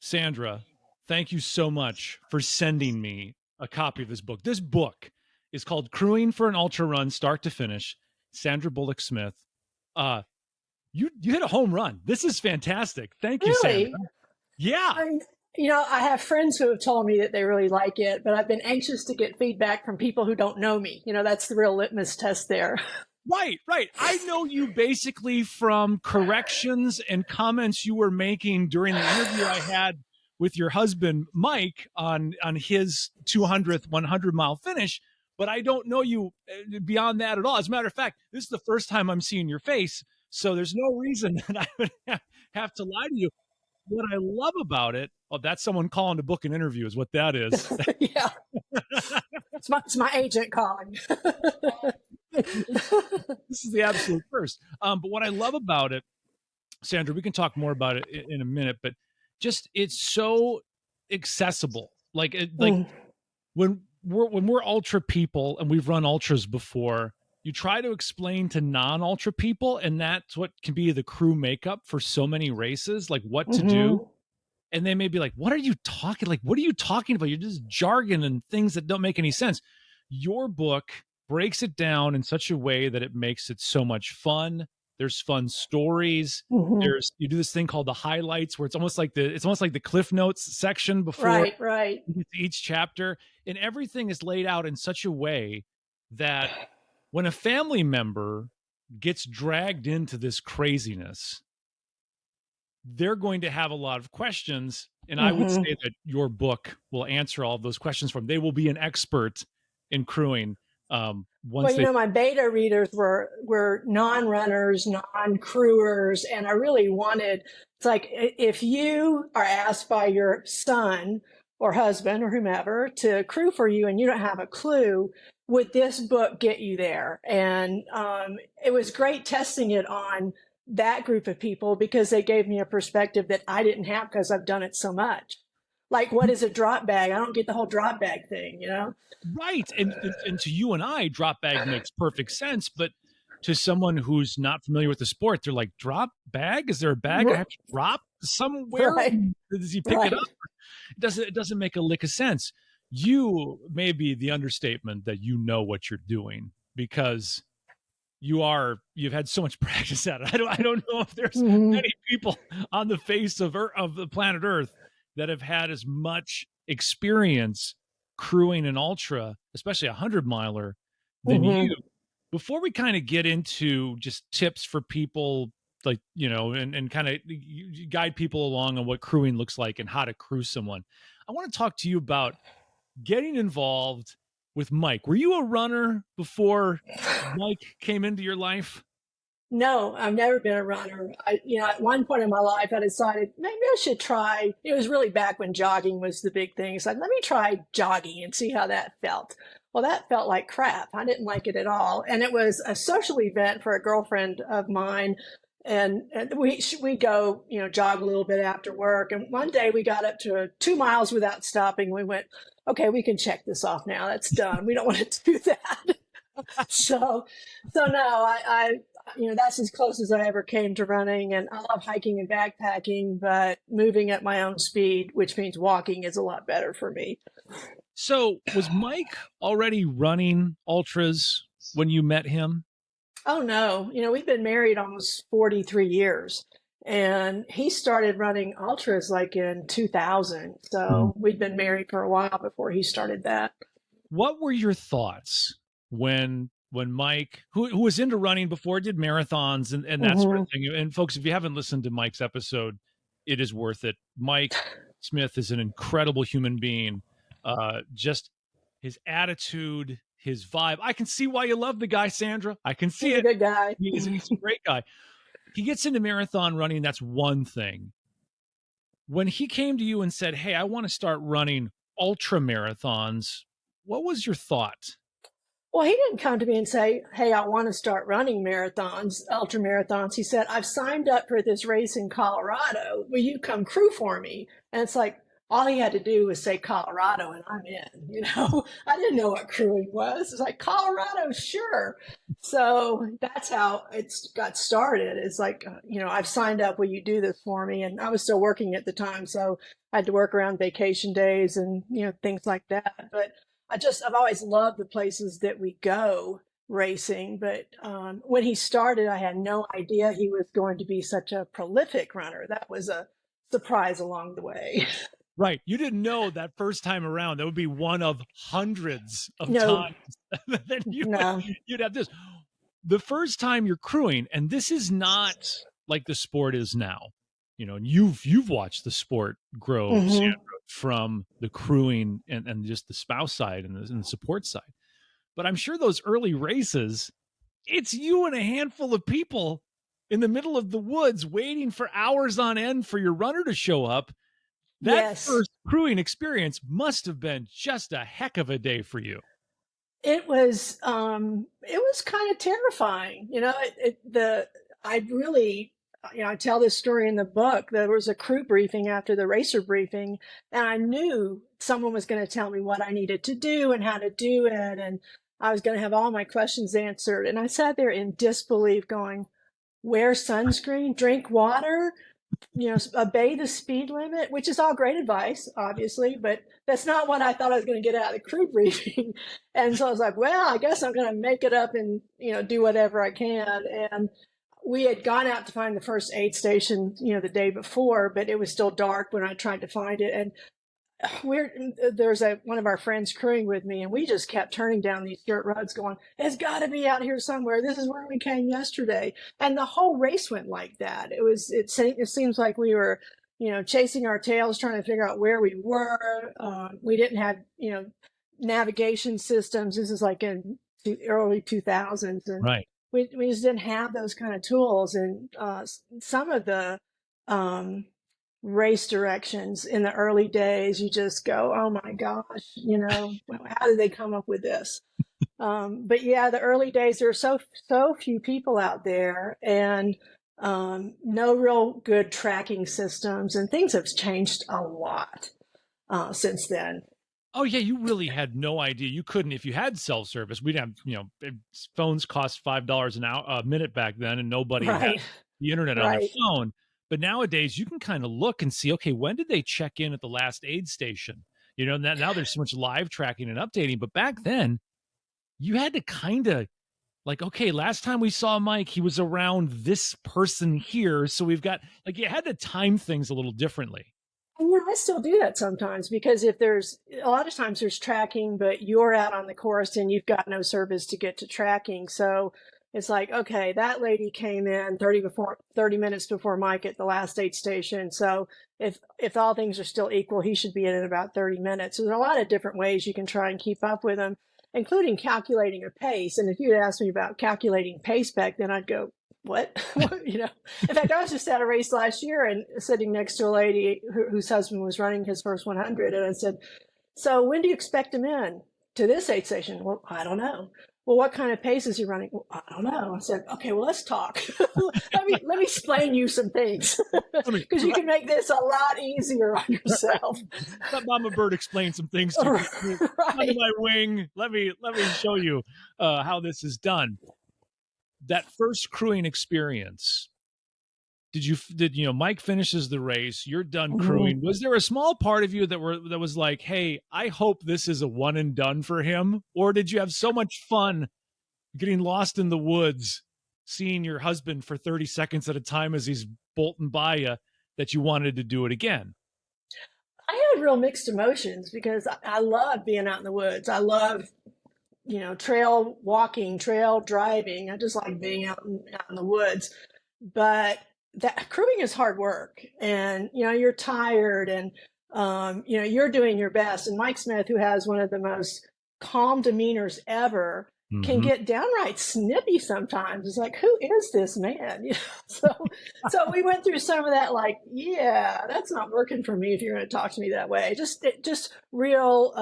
Sandra, thank you so much for sending me a copy of this book. This book is called Crewing for an Ultrarun, Start to Finish. Sandra Bullock Smith. You hit a home run. This is fantastic. Thank you, Sandra. Really? Yeah. I have friends who have told me that they really like it, but I've been anxious to get feedback from people who don't know me. That's the real litmus test there. Right. I know you basically from corrections and comments you were making during the interview I had with your husband, Mike, on his 200th 100-mile finish, but I don't know you beyond that at all. As a matter of fact, this is the first time I'm seeing your face, so there's no reason that I would have to lie to you. What I love about it, that's someone calling to book an interview is what that is. Yeah. It's my agent calling. This is the absolute first. But what I love about it, Sandra, we can talk more about it in a minute, but just it's so accessible. Like when we're ultra people and we've run ultras before, you try to explain to non-ultra people, and that's what can be the crew makeup for so many races, like what to do. And they may be like, what are you talking? Like, what are you talking about? You're just jargon and things that don't make any sense. Your book breaks it down in such a way that it makes it so much fun. There's fun stories. You do this thing called the highlights, where it's almost like the Cliff Notes section before right. each chapter, and everything is laid out in such a way that when a family member gets dragged into this craziness, they're going to have a lot of questions. And I would say that your book will answer all of those questions for them. They will be an expert in crewing. My beta readers were non-runners, non-crewers, and I really wanted, it's like, if you are asked by your son or husband or whomever to crew for you and you don't have a clue, would this book get you there? And it was great testing it on that group of people because they gave me a perspective that I didn't have because I've done it so much. Like, what is a drop bag? I don't get the whole drop bag thing, Right. And to you and I, drop bag makes perfect sense. But to someone who's not familiar with the sport, they're like, drop bag? Is there a bag I have to drop somewhere? Right. Does he pick it up? It doesn't make a lick of sense. You may be the understatement that you know what you're doing, because you've had so much practice at it. I don't know if there's many people on the face of the planet Earth that have had as much experience crewing an ultra, especially a 100-miler, than you. Before we kind of get into just tips for people, like, and kind of guide people along on what crewing looks like and how to crew someone, I want to talk to you about getting involved with Mike. Were you a runner before Mike came into your life? No, I've never been a runner. At one point in my life, I decided maybe I should try. It was really back when jogging was the big thing. It's like, let me try jogging and see how that felt. Well, that felt like crap. I didn't like it at all. And it was a social event for a girlfriend of mine. And we go, jog a little bit after work. And one day we got up to 2 miles without stopping. We went, okay, we can check this off now. That's done. We don't want to do that. So no, I that's as close as I ever came to running. And I love hiking and backpacking, but moving at my own speed, which means walking, is a lot better for me. So was Mike already running ultras when you met him? Oh, no. We've been married almost 43 years, and he started running ultras like in 2000. So we'd been married for a while before he started that. What were your thoughts when Mike, who was into running before, did marathons and that sort of thing? And folks, if you haven't listened to Mike's episode, it is worth it. Mike Smith is an incredible human being. Just his attitude, his vibe. I can see why you love the guy, Sandra. I can see He's a good guy. He's a great guy. He gets into marathon running. That's one thing. When he came to you and said, hey, I want to start running ultra marathons, what was your thought? Well, he didn't come to me and say, "Hey, I want to start running marathons, ultra marathons." He said, "I've signed up for this race in Colorado. Will you come crew for me?" And it's like, all he had to do was say Colorado and I'm in, I didn't know what crewing was. It's like, Colorado, sure. So that's how it's got started. It's like, I've signed up. Will you do this for me? And I was still working at the time. So I had to work around vacation days and, things like that. But I've always loved the places that we go racing. But when he started, I had no idea he was going to be such a prolific runner. That was a surprise along the way. Right. You didn't know that first time around that would be one of hundreds of No, times that no. you'd have this. The first time you're crewing, and this is not like the sport is now. And you've watched the sport grow, Sandra, Hmm. from the crewing and just the spouse side and the support side. But I'm sure those early races, it's you and a handful of people in the middle of the woods waiting for hours on end for your runner to show up. That Yes, first crewing experience must have been just a heck of a day for you. it was kind of terrifying. I really, I tell this story in the book. There was a crew briefing after the racer briefing, and I knew someone was going to tell me what I needed to do and how to do it, and I was going to have all my questions answered. And I sat there in disbelief going, wear sunscreen, drink water, obey the speed limit, which is all great advice, obviously, but that's not what I thought I was going to get out of the crew briefing. And so I was like, well, I guess I'm going to make it up and, do whatever I can. And we had gone out to find the first aid station, the day before, but it was still dark when I tried to find it. And there's one of our friends crewing with me, and we just kept turning down these dirt roads going, it's got to be out here somewhere, this is where we came yesterday. And the whole race went like that. It seems like we were chasing our tails trying to figure out where we were. We didn't have navigation systems. This is like in the early 2000s, and Right. we just didn't have those kind of tools. And some of the um, race directions in the early days, you just go, oh my gosh, how did they come up with this? But yeah, the early days, there are so few people out there, and no real good tracking systems, and things have changed a lot since then. Oh yeah, you really had no idea. You couldn't if you had self service. We'd have phones cost $5 an hour a minute back then, and nobody had Right, the internet on their right. phone. But nowadays, you can kind of look and see, okay, when did they check in at the last aid station? Now there's so much live tracking and updating. But back then, you had to kind of like, okay, last time we saw Mike, he was around this person here. So we've got like you had to time things a little differently. And I still do that sometimes, because if there's a lot of times there's tracking, but you're out on the course and you've got no service to get to tracking. So it's like, okay, that lady came in 30 minutes before Mike at the last aid station. So if all things are still equal, he should be in about 30 minutes. So there's a lot of different ways you can try and keep up with him, including calculating your pace. And if you'd asked me about calculating pace back then, I'd go, what? In fact, I was just at a race last year and sitting next to a lady whose husband was running his first 100. And I said, so when do you expect him in to this aid station? Well, I don't know. Well, what kind of pace is he running? Well, I don't know. I said, okay, well, let's talk. let me explain you some things, Let me because you can make this a lot easier on yourself. let Mama Bird explain some things to you. Under Right. my wing. Let me show you how this is done. That first crewing experience. Did Mike finishes the race? You're done Mhm. crewing. Was there a small part of you that was like, hey, I hope this is a one and done for him? Or did you have so much fun getting lost in the woods, seeing your husband for 30 seconds at a time as he's bolting by you, that you wanted to do it again? I had real mixed emotions, because I love being out in the woods. I love trail walking, trail driving. I just like being out in the woods. But that crewing is hard work, and you're tired, and you're doing your best. And Mike Smith, who has one of the most calm demeanors ever, can Mm-hmm. get downright snippy sometimes. It's like, who is this man? So we went through some of that. Like, yeah, that's not working for me if you're going to talk to me that way. Just real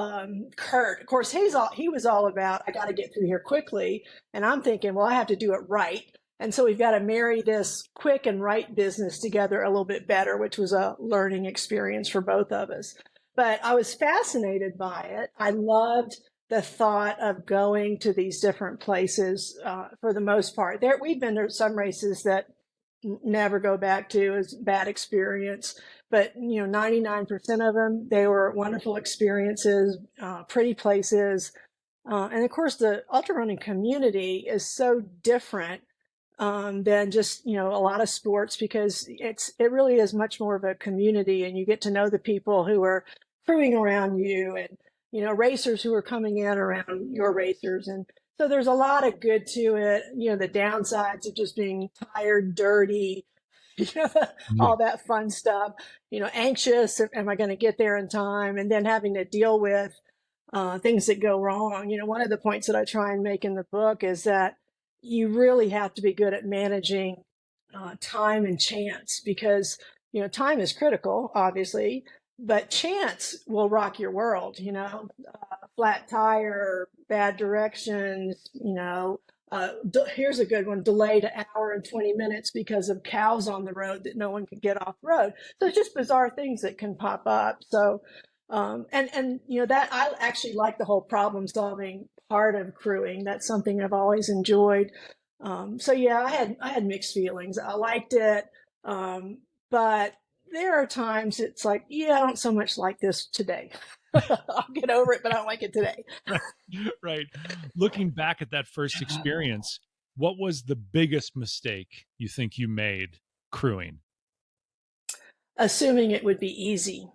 curt. Of course, he was all about, I got to get through here quickly, and I'm thinking, well, I have to do it right. And so we've got to marry this quick and right business together a little bit better, which was a learning experience for both of us. But I was fascinated by it. I loved the thought of going to these different places. For the most part, we've been to some races that never go back to as bad experience, but 99% of them, they were wonderful experiences, pretty places. And of course, the ultra running community is so different than just a lot of sports, because it really is much more of a community, and you get to know the people who are crewing around you, and racers who are coming in around your racers. And so there's a lot of good to it. The downsides of just being tired, dirty, Yeah. all that fun stuff. Anxious, am I going to get there in time? And then having to deal with things that go wrong. One of the points that I try and make in the book is that you really have to be good at managing time and chance, because time is critical, obviously, but chance will rock your world. Flat tire, bad directions. Here's a good one: delayed an hour and 20 minutes because of cows on the road that no one could get off the road. So it's just bizarre things that can pop up. So and that I actually like the whole problem solving part of crewing. That's something I've always enjoyed. So yeah, I had mixed feelings. I liked it, but there are times it's like, yeah, I don't so much like this today. I'll get over it, but I don't like it today. Right. Right. Looking back at that first experience, what was the biggest mistake you think you made crewing? Assuming it would be easy.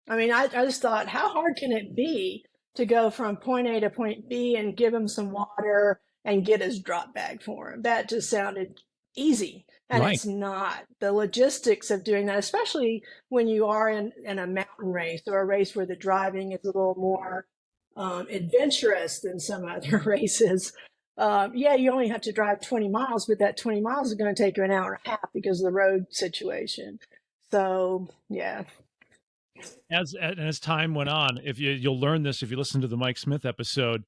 I mean, I just thought, how hard can it be to go from point A to point B and give him some water and get his drop bag for him? That just sounded easy. And Right. it's not. The logistics of doing that, especially when you are in a mountain race or a race where the driving is a little more adventurous than some other races. Yeah, you only have to drive 20 miles, but that 20 miles is going to take you an hour and a half because of the road situation. So, yeah. As time went on, if you'll learn this if you listen to the Mike Smith episode,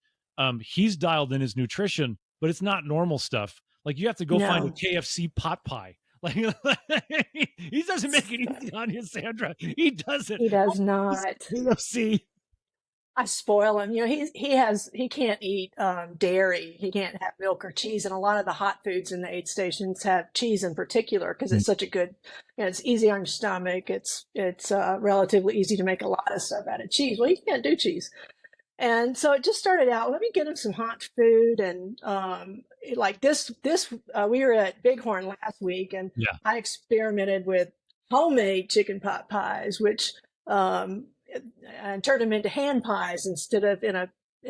he's dialed in his nutrition, but it's not normal stuff. Like you have to go find a No, KFC pot pie. Like he doesn't make it easy on you, Sandra. He does it. he does Almost not. KFC. I spoil him. He can't eat dairy. He can't have milk or cheese, and a lot of the hot foods in the aid stations have cheese in particular because it's such a good. It's easy on your stomach. It's relatively easy to make a lot of stuff out of cheese. Well, he can't do cheese, and so it just started out. Let me get him some hot food, and like this. We were at Bighorn last week, and Yeah. I experimented with homemade chicken pot pies, which and turned them into hand pies instead of in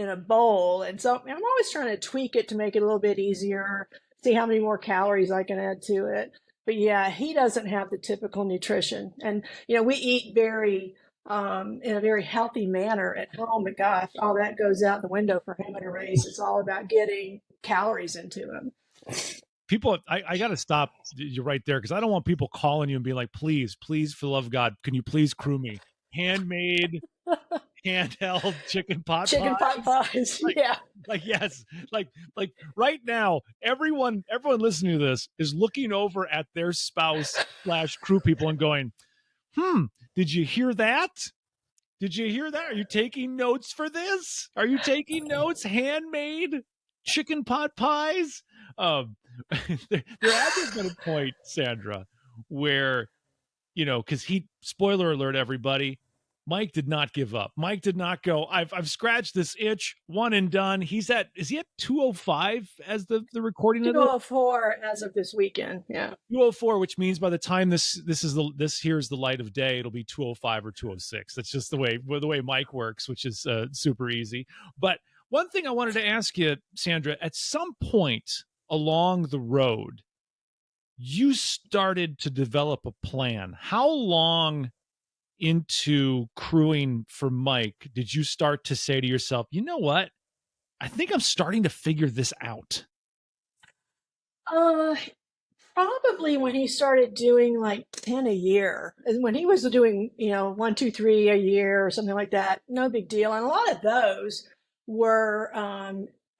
a bowl. And so I'm always trying to tweak it to make it a little bit easier, see how many more calories I can add to it. But yeah, he doesn't have the typical nutrition, and we eat in a very healthy manner at home. But gosh, all that goes out the window for him in a race. It's all about getting calories into him. People, I got to stop you right there because I don't want people calling you and being like, please, please, for the love of God, can you please crew me? Handmade, handheld chicken pot Chicken pot pies. pies, Like, yeah. yes, like right now, everyone listening to this is looking over at their spouse slash crew people and going, did you hear that? Did you hear that? Are you taking notes for this? Are you taking notes? Handmade chicken pot pies? Um, there has been a point, Sandra, where, because spoiler alert, everybody, Mike did not give up. Mike did not go, I've scratched this itch, one and done. Is he at 205 as the recording of this? 204 as of this weekend, yeah. 204, which means by the time this here's the light of day, it'll be 205 or 206. That's just the way Mike works, which is super easy. But one thing I wanted to ask you, Sandra, at some point along the road, you started to develop a plan. How long into crewing for Mike did you start to say to yourself, you know what? I think I'm starting to figure this out. Uh, Probably when he started doing like 10 a year. And when he was doing, one, two, three a year or something like that, no big deal. And a lot of those were,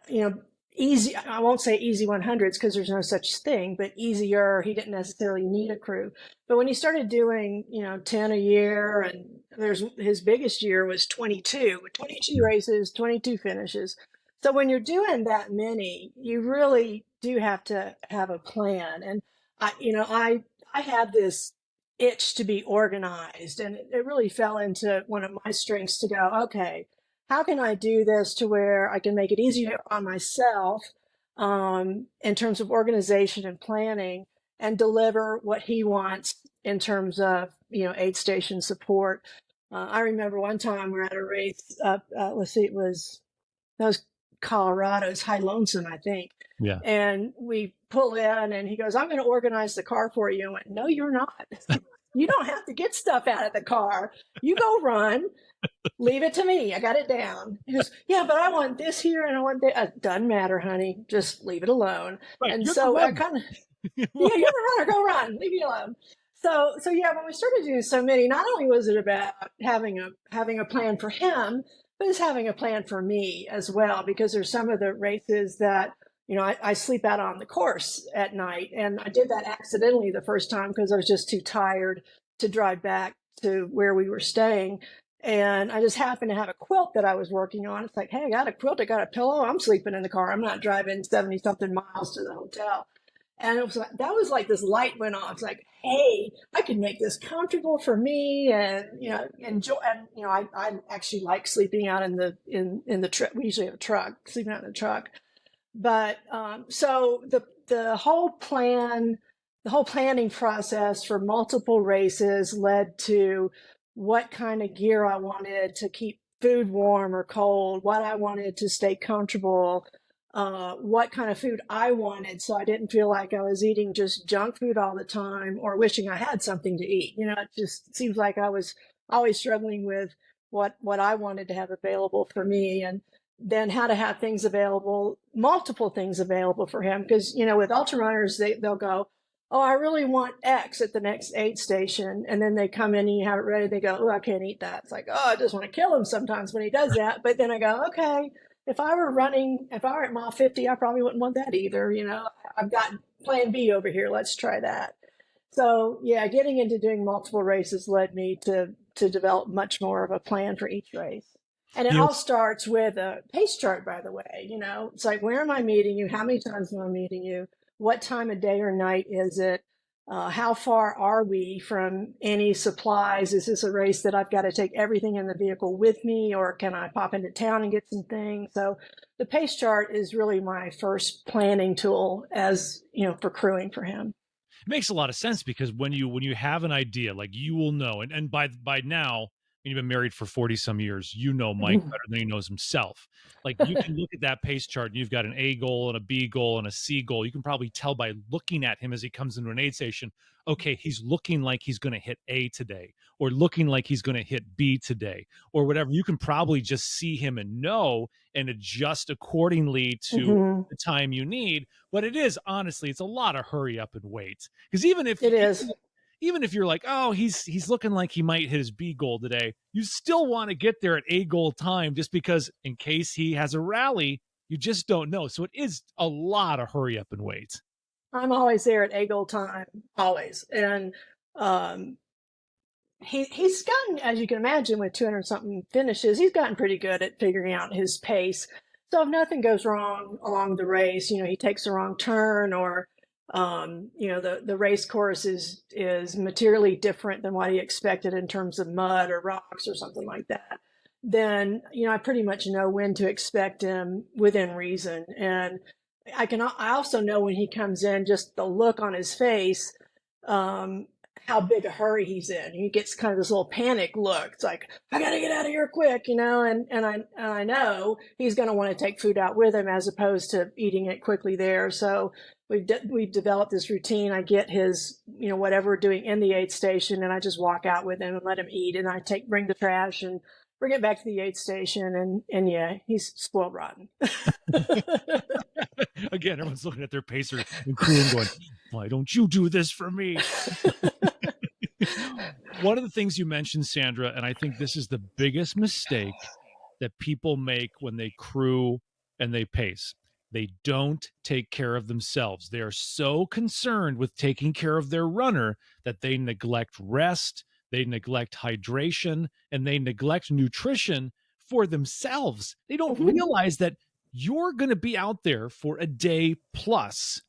you know, easy. I won't say easy 100s because there's no such thing, but easier. He didn't necessarily need a crew. But when he started doing, 10 a year, and there's his biggest year was 22, 22 races, 22 finishes. So when you're doing that many, you really do have to have a plan. And I had this itch to be organized, and it really fell into one of my strengths to go, okay, how can I do this to where I can make it easier on myself, in terms of organization and planning, and deliver what he wants in terms of, aid station support. I remember one time we are at a race up, let's see, that was Colorado's High Lonesome, I think. Yeah. And we pull in, and he goes, "I'm going to organize the car for you." I went, "No, you're not. You don't have to get stuff out of the car. You go run, leave it to me. I got it down." He goes, "Yeah, but I want this here and I want that." Doesn't matter, honey. Just leave it alone. Right. And You're the so I runner. kind of, yeah, you're the runner. Go run. Leave me alone. So yeah, when we started doing so many, not only was it about having a plan for him, but it's having a plan for me as well. Because there's some of the races that, I sleep out on the course at night, and I did that accidentally the first time because I was just too tired to drive back to where we were staying. And I just happened to have a quilt that I was working on. It's like, hey, I got a quilt, I got a pillow. I'm sleeping in the car. I'm not driving 70 something miles to the hotel. And that was like this light went off. It's like, hey, I can make this comfortable for me, and enjoy. And I actually like sleeping out in the truck. We usually have a truck, sleeping out in the truck. But so the whole planning process for multiple races led to what kind of gear I wanted to keep food warm or cold, what I wanted to stay comfortable, what kind of food I wanted, so I didn't feel like I was eating just junk food all the time or wishing I had something to eat. It just seems like I was always struggling with what I wanted to have available for me, and then how to have things available, multiple things available for him. Because with ultra runners, they'll go, "Oh, I really want X at the next aid station," and then they come in and you have it ready. They go, "Oh, I can't eat that." It's like, oh, I just want to kill him sometimes when he does that. But then I go, okay, if I were at mile 50, I probably wouldn't want that either. I've got plan B over here. Let's try that. So yeah, getting into doing multiple races led me to develop much more of a plan for each race. And it You know, all starts with a pace chart, by the way. It's like, where am I meeting you? How many times am I meeting you? What time of day or night is it? How far are we from any supplies? Is this a race that I've got to take everything in the vehicle with me, or can I pop into town and get some things? So the pace chart is really my first planning tool, as for crewing for him. it makes a lot of sense because when you have an idea, like you will know, and by now, when you've been married for 40 some years, you know Mike better than he knows himself. Like you can look at that pace chart and you've got an A goal and a B goal and a C goal. You can probably tell by looking at him as he comes into an aid station, okay, he's looking like he's going to hit A today, or looking like he's going to hit B today, or whatever. You can probably just see him and know and adjust accordingly to Mm-hmm. the time you need. But it is honestly, it's a lot of hurry up and wait. Because even if It is. even if you're like, oh, he's looking like he might hit his B goal today, you still want to get there at A goal time just because in case he has a rally, you just don't know. So it is a lot of hurry up and wait. I'm always there at a goal time, always. And um, he's gotten, as you can imagine, with 200 something finishes, he's gotten pretty good at figuring out his pace. So if nothing goes wrong along the race, he takes the wrong turn, or the race course is materially different than what he expected in terms of mud or rocks or something like that, then I pretty much know when to expect him within reason. And I also know when he comes in, just the look on his face, um, how big a hurry he's in. He gets kind of this little panic look. It's like, I got to get out of here quick, and I know he's going to want to take food out with him as opposed to eating it quickly there. So we've developed this routine. I get his, whatever we're doing in the aid station, and I just walk out with him and let him eat. And I bring the trash and Bring it back to the aid station, and yeah, he's spoiled rotten. Again, everyone's looking at their pacer and crew and going, "Why don't you do this for me?" One of the things you mentioned, Sandra, and I think this is the biggest mistake that people make when they crew and they pace. They don't take care of themselves. They are so concerned with taking care of their runner that they neglect rest, they neglect hydration, and they neglect nutrition for themselves. They don't Mhm. realize that you're going to be out there for a day plus,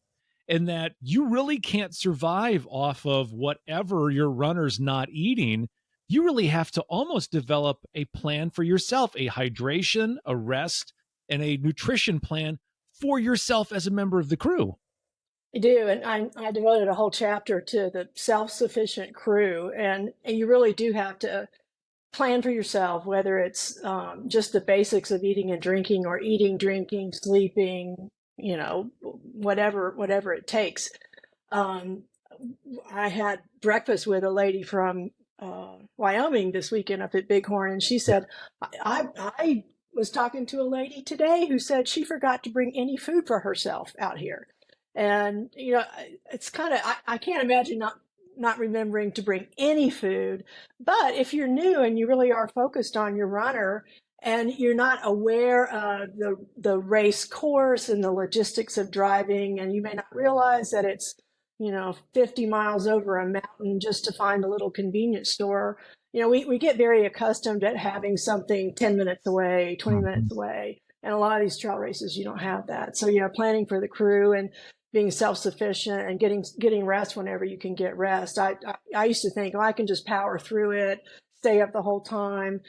and that you really can't survive off of whatever your runner's not eating. You really have to almost develop a plan for yourself, a hydration, a rest, and a nutrition plan for yourself as a member of the crew. I do, and I devoted a whole chapter to the self-sufficient crew, and you really do have to plan for yourself, whether it's just the basics of eating and drinking, or eating, drinking, sleeping, whatever it takes. Um, I had breakfast with a lady from Wyoming this weekend up at Bighorn, and she said, I was talking to a lady today who said she forgot to bring any food for herself out here. And, it's kind of, I can't imagine not remembering to bring any food. But if you're new and you really are focused on your runner, and you're not aware of the race course and the logistics of driving, and you may not realize that it's 50 miles over a mountain just to find a little convenience store. We get very accustomed at having something 10 minutes away, 20 minutes Mhm. away. And a lot of these trail races, you don't have that. So, planning for the crew and being self-sufficient and getting rest whenever you can get rest. I used to think, oh, I can just power through it, stay up the whole time.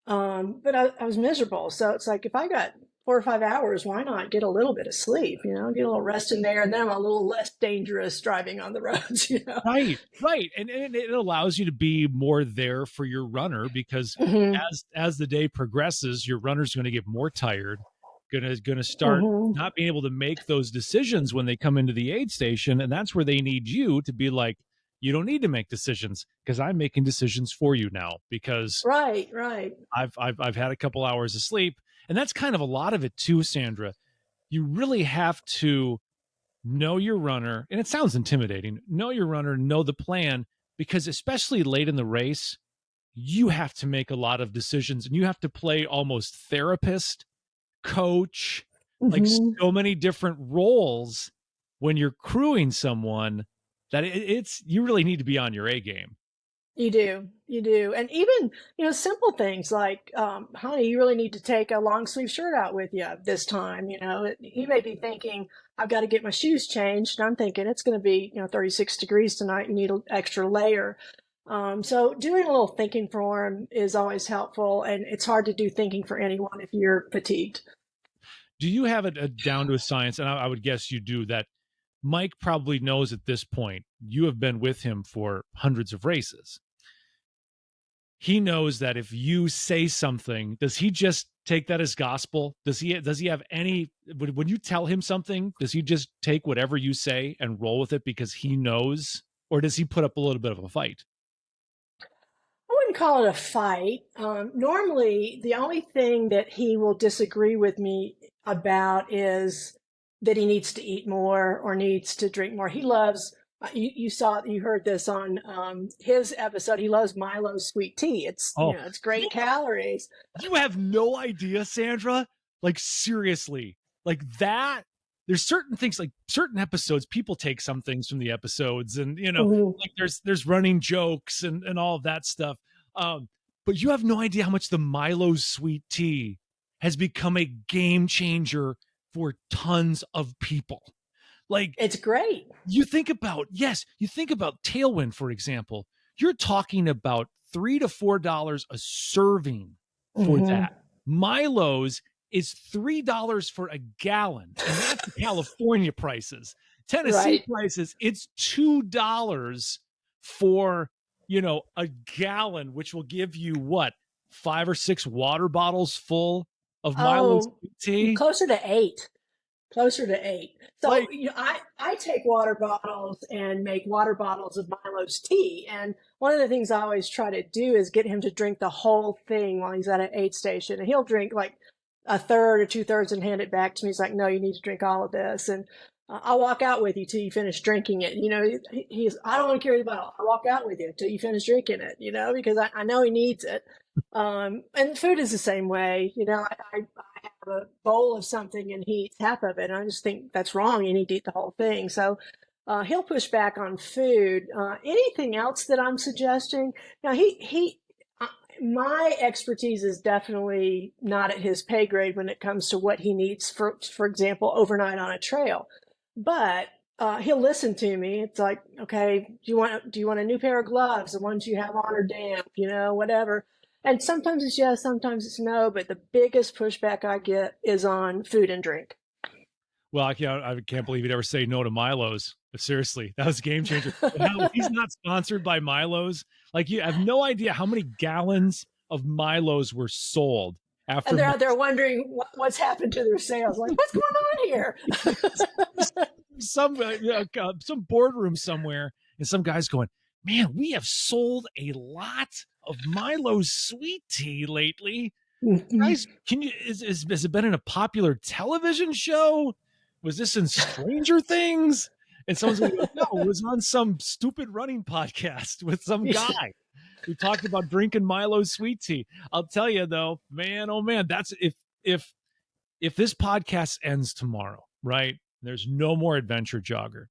But I was miserable. So it's like, if I got 4 or 5 hours, why not get a little bit of sleep, get a little rest in there, and then I'm a little less dangerous driving on the roads. Right, right. And it allows you to be more there for your runner, because Hmm. as the day progresses, your runner's going to get more tired, going to start Hmm. not being able to make those decisions when they come into the aid station, and that's where they need you to be like, you don't need to make decisions because I'm making decisions for you now, because Right, right. I've had a couple hours of sleep. And that's kind of a lot of it too, Sandra. You really have to know your runner, and it sounds intimidating. Know your runner, know the plan, because especially late in the race, you have to make a lot of decisions, and you have to play almost therapist, coach, like Hmm. so many different roles when you're crewing someone, that it's you really need to be on your A game. You do. And even, simple things like, honey, you really need to take a long sleeve shirt out with you this time. You may be thinking, I've got to get my shoes changed. And I'm thinking it's going to be, 36 degrees tonight. You need an extra layer. So doing a little thinking for them is always helpful. And it's hard to do thinking for anyone if you're fatigued. Do you have it down to a science? And I would guess you do. That Mike probably knows at this point. You have been with him for hundreds of races. He knows that if you say something, does he just take that as gospel? Does he have any, when you tell him something, does he just take whatever you say and roll with it because he knows, or does he put up a little bit of a fight? I wouldn't call it a fight. Normally, the only thing that he will disagree with me about is that he needs to eat more or needs to drink more. He loves, you heard this on his episode. He loves Milo sweet tea. It's, Oh, it's great calories. you have no idea, Sandra. Like, seriously, like that. There's certain things, like certain episodes, people take some things from the episodes, and Mhm. like there's running jokes and all of that stuff. Um, but you have no idea how much the Milo sweet tea has become a game changer for tons of people. Like, It's great. you think about Tailwind, for example. You're talking about $3 to $4 a serving for Hmm. that. Milo's is $3 for a gallon, and that's the California prices. Tennessee Right. prices, it's $2 for a gallon, which will give you what, 5 or 6 water bottles full of Milo's Oh, tea. closer to eight. closer to 8. So Like, I take water bottles and make water bottles of Milo's tea. And one of the things I always try to do is get him to drink the whole thing while he's at an aid station. And he'll drink like a third or two-thirds and hand it back to me. He's like, no, you need to drink all of this. And I'll walk out with you till you finish drinking it. He's, I don't want to carry the bottle. I'll walk out with you till you finish drinking it, because I know he needs it. And food is the same way. I have a bowl of something and he eats half of it. And I just think that's wrong. You need to eat the whole thing. So he'll push back on food. Anything else that I'm suggesting? Now, my expertise is definitely not at his pay grade when it comes to what he needs for example, overnight on a trail. But he'll listen to me. It's like, okay, do you want a new pair of gloves? The ones you have on are damp, whatever. And sometimes it's yes, sometimes it's no. But the biggest pushback I get is on food and drink. well, I can't believe you'd ever say no to Milo's. Seriously, that was a game changer. How he's not sponsored by Milo's. Like, you have no idea how many gallons of Milo's were sold after. And they're out there wondering what's happened to their sales. Like, what's going on here? some boardroom somewhere, and some guy's going, man, we have sold a lot of Milo's sweet tea lately. Guys, has it been in a popular television show? Was this in Stranger Things? And someone's like, no, it was on some stupid running podcast with some guy who talked about drinking Milo's sweet tea. I'll tell you though, man, oh man, that's if this podcast ends tomorrow, right? There's no more adventure jogger.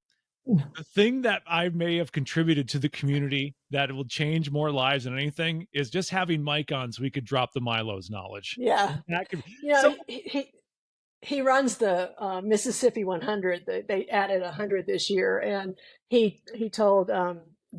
The thing that I may have contributed to the community that will change more lives than anything is just having Mike on so we could drop the Milo's knowledge. Yeah. That could, So he runs the Mississippi 100. They added 100 this year, and he told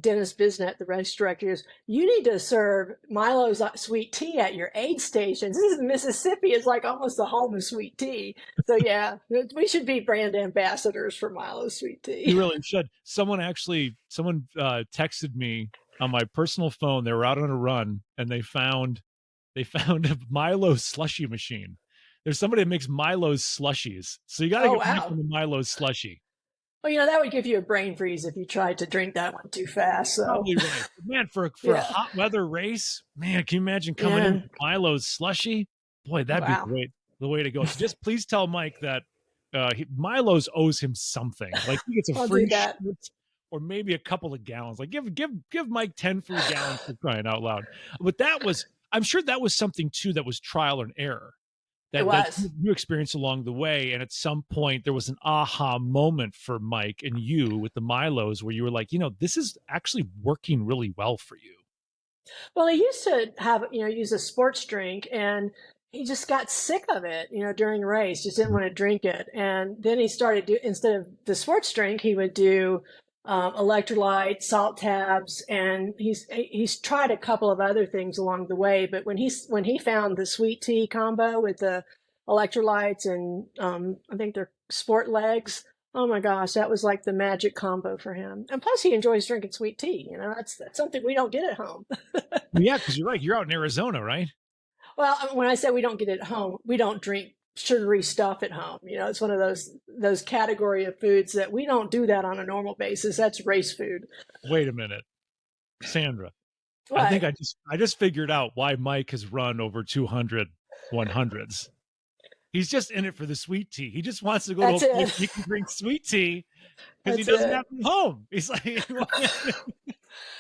Dennis Bisnet, the race director, you need to serve Milo's sweet tea at your aid stations. This is Mississippi. It's like almost the home of sweet tea. So yeah, we should be brand ambassadors for Milo's sweet tea. You really should. Someone texted me on my personal phone. They were out on a run and they found a Milo slushy machine. There's somebody that makes Milo's slushies. So you got to get back from the Milo's slushy. Well, that would give you a brain freeze if you tried to drink that one too fast. So. Probably right. Man, for a hot weather race, man, can you imagine coming in with Milo's slushy? Boy, that'd be great. The way to go. So just please tell Mike that Milo's owes him something. Like he gets a free shirt or maybe a couple of gallons. Like give Mike 10 free gallons for crying out loud. But I'm sure that was something too that was trial and error. That you experienced along the way. And at some point there was an aha moment for Mike and you with the Milos where you were like, this is actually working really well for you. Well, he used to use a sports drink and he just got sick of it, during a race, just didn't want to drink it. And then he started instead of the sports drink, he would do electrolytes, salt tabs, and he's tried a couple of other things along the way. But when he found the sweet tea combo with the electrolytes and I think they're sport legs, oh my gosh, that was like the magic combo for him. And plus, he enjoys drinking sweet tea. That's something we don't get at home. Yeah, because you're right. You're out in Arizona, right? Well, when I say we don't get it at home, we don't drink sugary stuff at home. It's one of those category of foods that we don't do that on a normal basis. That's race food. Wait a minute, Sandra. What? I think I just figured out why Mike has run over 200 100s. He's just in it for the sweet tea. He just wants to go to a place he can drink sweet tea because he doesn't have it home. He's like,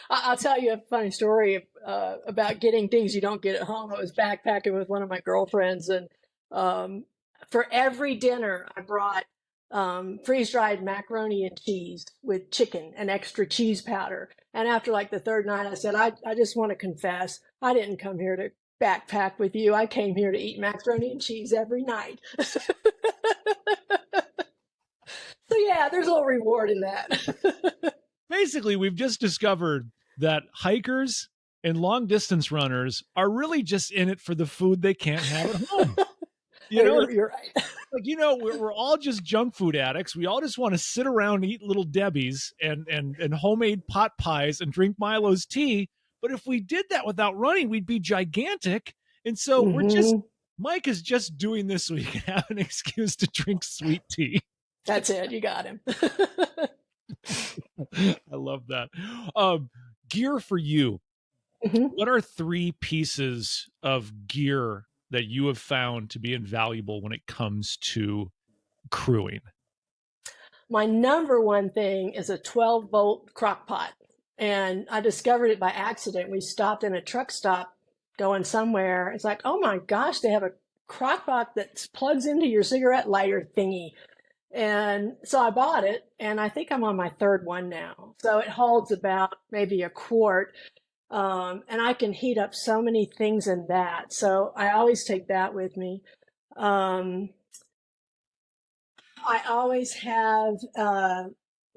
I'll tell you a funny story about getting things you don't get at home. I was backpacking with one of my girlfriends, and for every dinner, I brought freeze-dried macaroni and cheese with chicken and extra cheese powder. And after like the third night, I said, I just want to confess, I didn't come here to backpack with you. I came here to eat macaroni and cheese every night. So yeah, there's a little reward in that. Basically, we've just discovered that hikers and long distance runners are really just in it for the food they can't have at home. You're right. Like, we're all just junk food addicts. We all just want to sit around and eat little Debbie's and homemade pot pies and drink Milo's tea. But if we did that without running, we'd be gigantic. And so we're Mike is just doing this so he can have an excuse to drink sweet tea. That's it. You got him. I love that. Um, Gear for you. Mhm. What are three pieces of gear that you have found to be invaluable when it comes to crewing? My number one thing is a 12-volt crock pot. And I discovered it by accident. We stopped in a truck stop going somewhere. It's like, oh my gosh, they have a crock pot that plugs into your cigarette lighter thingy. And so I bought it, and I think I'm on my third one now. So it holds about maybe a quart, and I can heat up so many things in that. So I always take that with me. Um, I always have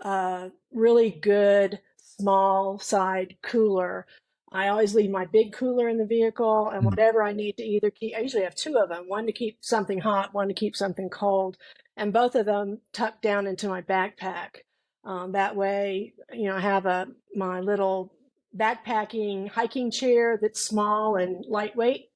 a really good small side cooler. I always leave my big cooler in the vehicle, and Mm. whatever I need to either keep, I usually have two of them, one to keep something hot, one to keep something cold, and both of them tucked down into my backpack. That way, I have my little backpacking hiking chair that's small and lightweight.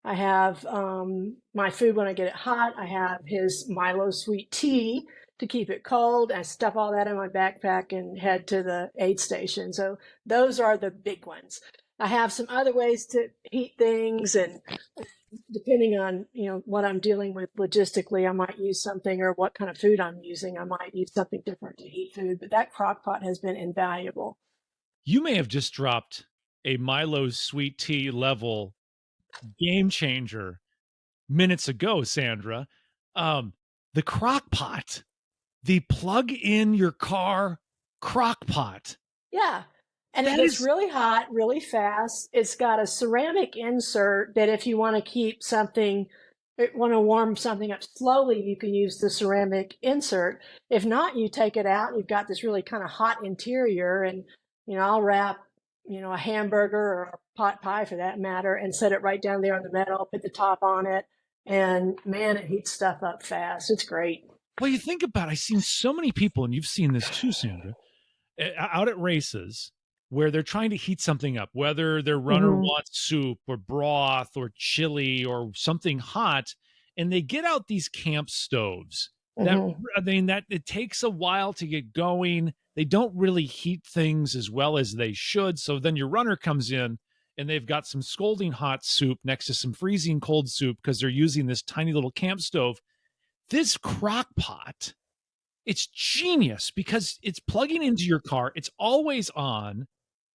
I have my food when I get it hot. I have his Milo sweet tea to keep it cold. I stuff all that in my backpack and head to the aid station. So those are the big ones. I have some other ways to heat things, and depending on what I'm dealing with logistically, I might use something, or what kind of food I'm using, I might use something different to heat food. But that crock pot has been invaluable. You may have just dropped a Milo sweet tea level game changer minutes ago, Sandra. Um, the crock pot, the plug in your car crock pot. Yeah. And it That gets is, really hot really fast. It's got a ceramic insert that if you want to keep something, want to warm something up slowly, you can use the ceramic insert. If not, you take it out and you've got this really kind of hot interior. And, I'll wrap, a hamburger or a pot pie for that matter, and set it right down there on the metal, put the top on it. And man, it heats stuff up fast. It's great. well, you think about it, I've seen so many people, and you've seen this too, Sandra, out at races where they're trying to heat something up, whether their runner Hmm. wants soup or broth or chili or something hot, and they get out these camp stoves that, Hmm. I mean, that it takes a while to get going. They don't really heat things as well as they should. So then your runner comes in and they've got some scalding hot soup next to some freezing cold soup because they're using this tiny little camp stove. This crock pot, it's genius because it's plugging into your car. It's always on,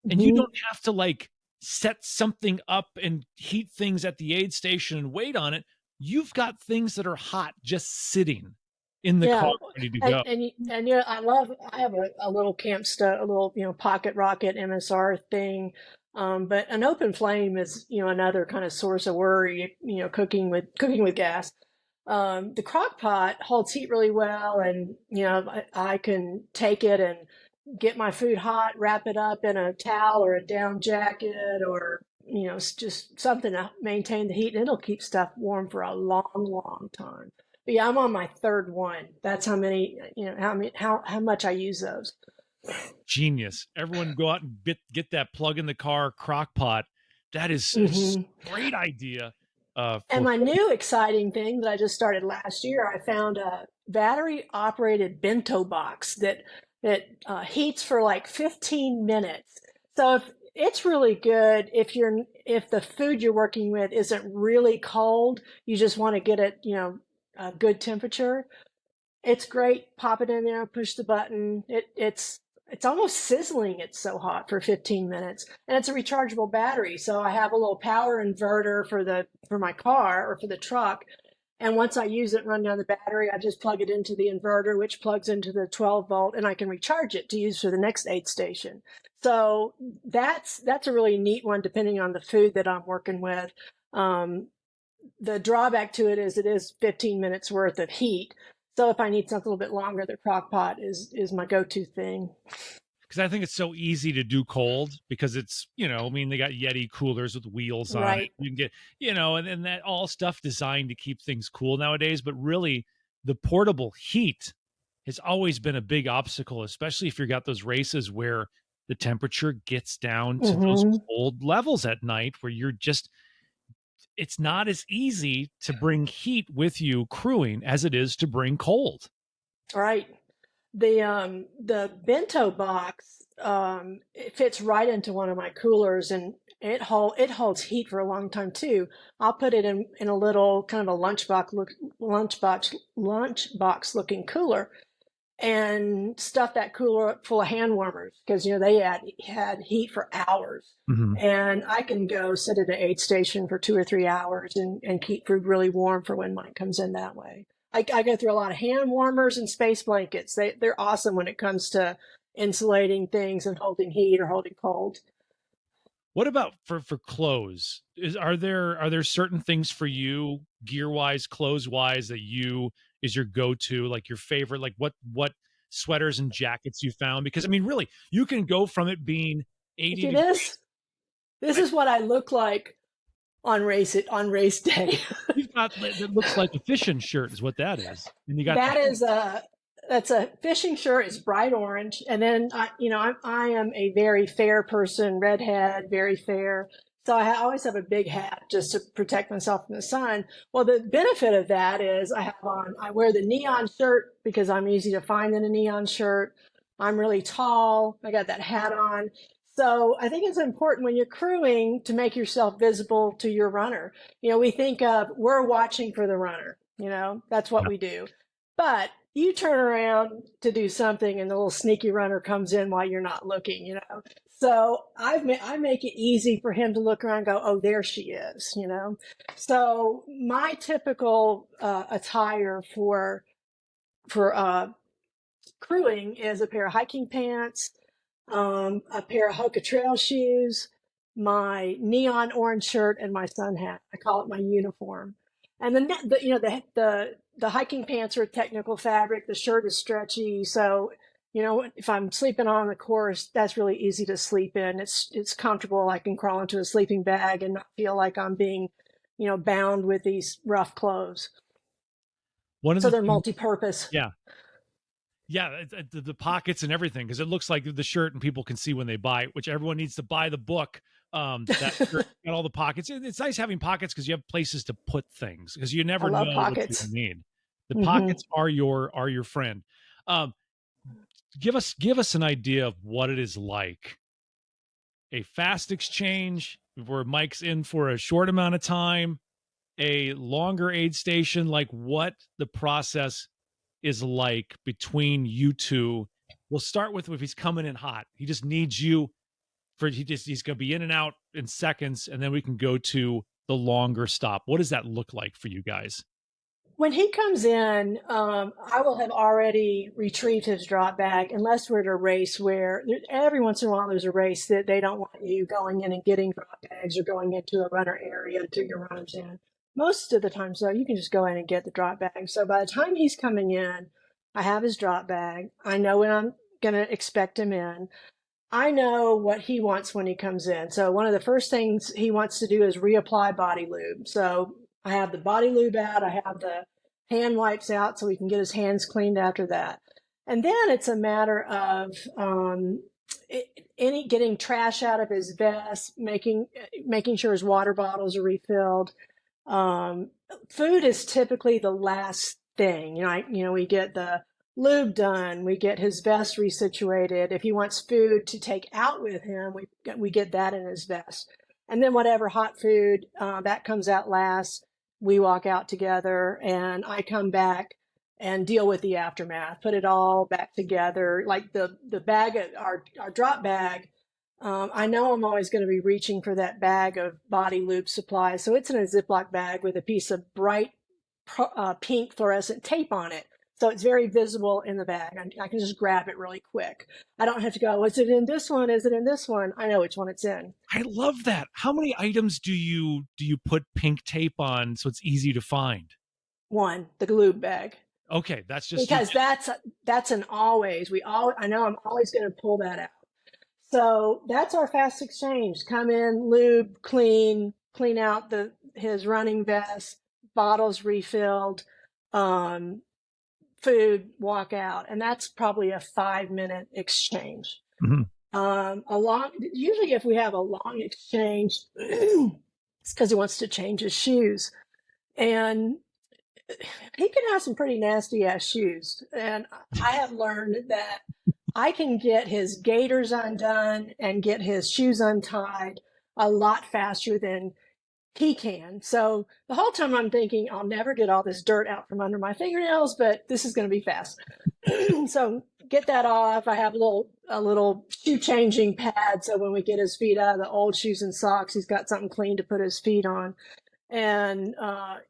and you Hmm. don't have to like set something up and heat things at the aid station and wait on it. You've got things that are hot just sitting in the car Yeah, ready to and go. I have a little camp stuff, a little pocket rocket MSR thing, but an open flame is another kind of source of worry. Cooking with gas. The crock pot holds heat really well, and I can take it and get my food hot, wrap it up in a towel or a down jacket, or just something to maintain the heat, and it'll keep stuff warm for a long, long time. But yeah, I'm on my third one. That's how many, how much I use those. Genius. Everyone go out and get that plug in the car crock pot. That is Hmm. a great idea. And For my new exciting thing that I just started last year, I found a battery operated bento box that heats for like 15 minutes. So if it's really good if the food you're working with isn't really cold, you just want to get it, a good temperature. It's great. Pop it in there, push the button. It's almost sizzling. It's so hot for 15 minutes, and it's a rechargeable battery. So I have a little power inverter for my car or for the truck. And once I use it and run down the battery, I just plug it into the inverter, which plugs into the 12 volt, and I can recharge it to use for the next aid station. So that's a really neat one, depending on the food that I'm working with. Um, the drawback to it is 15 minutes worth of heat. So if I need something a little bit longer, the crock pot is my go-to thing. because I think it's so easy to do cold because it's, I mean, they got Yeti coolers with wheels on it. Right. You can get, and that all stuff designed to keep things cool nowadays. But really, the portable heat has always been a big obstacle, especially if you've got those races where the temperature gets down to those Hmm. cold levels at night where you're just it's not as easy to bring heat with you crewing as it is to bring cold. Right. The bento box, it fits right into one of my coolers, and it holds heat for a long time too. I'll put it in a little kind of a lunchbox looking cooler, and stuff that cooler full of hand warmers, because they had heat for hours. Mm-hmm. And I can go sit at an aid station for 2 or 3 hours and keep food really warm for when mine comes in that way. I go through a lot of hand warmers and space blankets. They're awesome when it comes to insulating things and holding heat or holding cold. What about for clothes? Are there certain things for you, gear wise, clothes wise, that you is your go to, like your favorite, like what sweaters and jackets you found? Because I mean, really, you can go from it being 80 See degrees. this? This is what I look like on race day. You've got that looks like a fishing shirt, is what that is, and you got the That is that's a fishing shirt. It's bright orange, and then I am a very fair person, redhead, very fair. So always have a big hat just to protect myself from the sun. Well, the benefit of that is I wear the neon shirt because I'm easy to find in a neon shirt. I'm really tall. I got that hat on. So I think it's important when you're crewing to make yourself visible to your runner. We think of we're watching for the runner. That's what yeah. we do. But you turn around to do something and the little sneaky runner comes in while you're not looking. So I make it easy for him to look around and go, oh, there she is. So my typical attire for crewing is a pair of hiking pants, a pair of Hoka trail shoes, my neon orange shirt, and my sun hat. I call it my uniform. And then the hiking pants are technical fabric. The shirt is stretchy, so if I'm sleeping on the course, that's really easy to sleep in. It's comfortable. I can crawl into a sleeping bag and not feel like I'm being bound with these rough clothes. One of So the they're things, multi-purpose. yeah, yeah, the pockets and everything, because it looks like the shirt and people can see when they buy it, which everyone needs to buy the book. That shirt got all the pockets. It's nice having pockets because you have places to put things, because you I never love know what you pockets. need. The Hmm. pockets are your friend. Um, give us an idea of what it is like a fast exchange where Mike's in for a short amount of time, a longer aid station, like what the process is like between you two. We'll start with if he's coming in hot. He just needs you he's going to be in and out in seconds, and then we can go to the longer stop. What does that look like for you guys? When he comes in, I will have already retrieved his drop bag, unless we're at a race where every once in a while there's a race that they don't want you going in and getting drop bags or going into a runner area to your runners in. Most of the times, though, you can just go in and get the drop bag. So by the time he's coming in, I have his drop bag. I know when I'm going to expect him in. I know what he wants when he comes in. So one of the first things he wants to do is reapply body lube. So I have the body lube out. I have the hand wipes out so he can get his hands cleaned after that. And then it's a matter of getting trash out of his vest, making sure his water bottles are refilled. Food is typically the last thing. We get the lube done, we get his vest resituated. If he wants food to take out with him, we get that in his vest. And then whatever hot food that comes out last, we walk out together, and I come back and deal with the aftermath, put it all back together. Like the bag, our drop bag, I know I'm always going to be reaching for that bag of body lube supplies. So it's in a Ziploc bag with a piece of bright pink fluorescent tape on it. So it's very visible in the bag. I can just grab it really quick. I don't have to go, is it in this one? Is it in this one? I know which one it's in. I love that. How many items do you put pink tape on so it's easy to find? One, the lube bag. Okay, that's just Because that's an always. I know I'm always going to pull that out. So that's our fast exchange. Come in, lube, clean out his running vest, bottles refilled, food, walk out. And that's probably a 5-minute exchange. mm-hmm. Usually if we have a long exchange, It's because he wants to change his shoes. And he can have some pretty nasty ass shoes. And I have learned that I can get his gaiters undone and get his shoes untied a lot faster than he can. So the whole time I'm thinking, I'll never get all this dirt out from under my fingernails, but this is going to be fast. So get that off. I have a little shoe changing pad. So when we get his feet out of the old shoes and socks, he's got something clean to put his feet on. And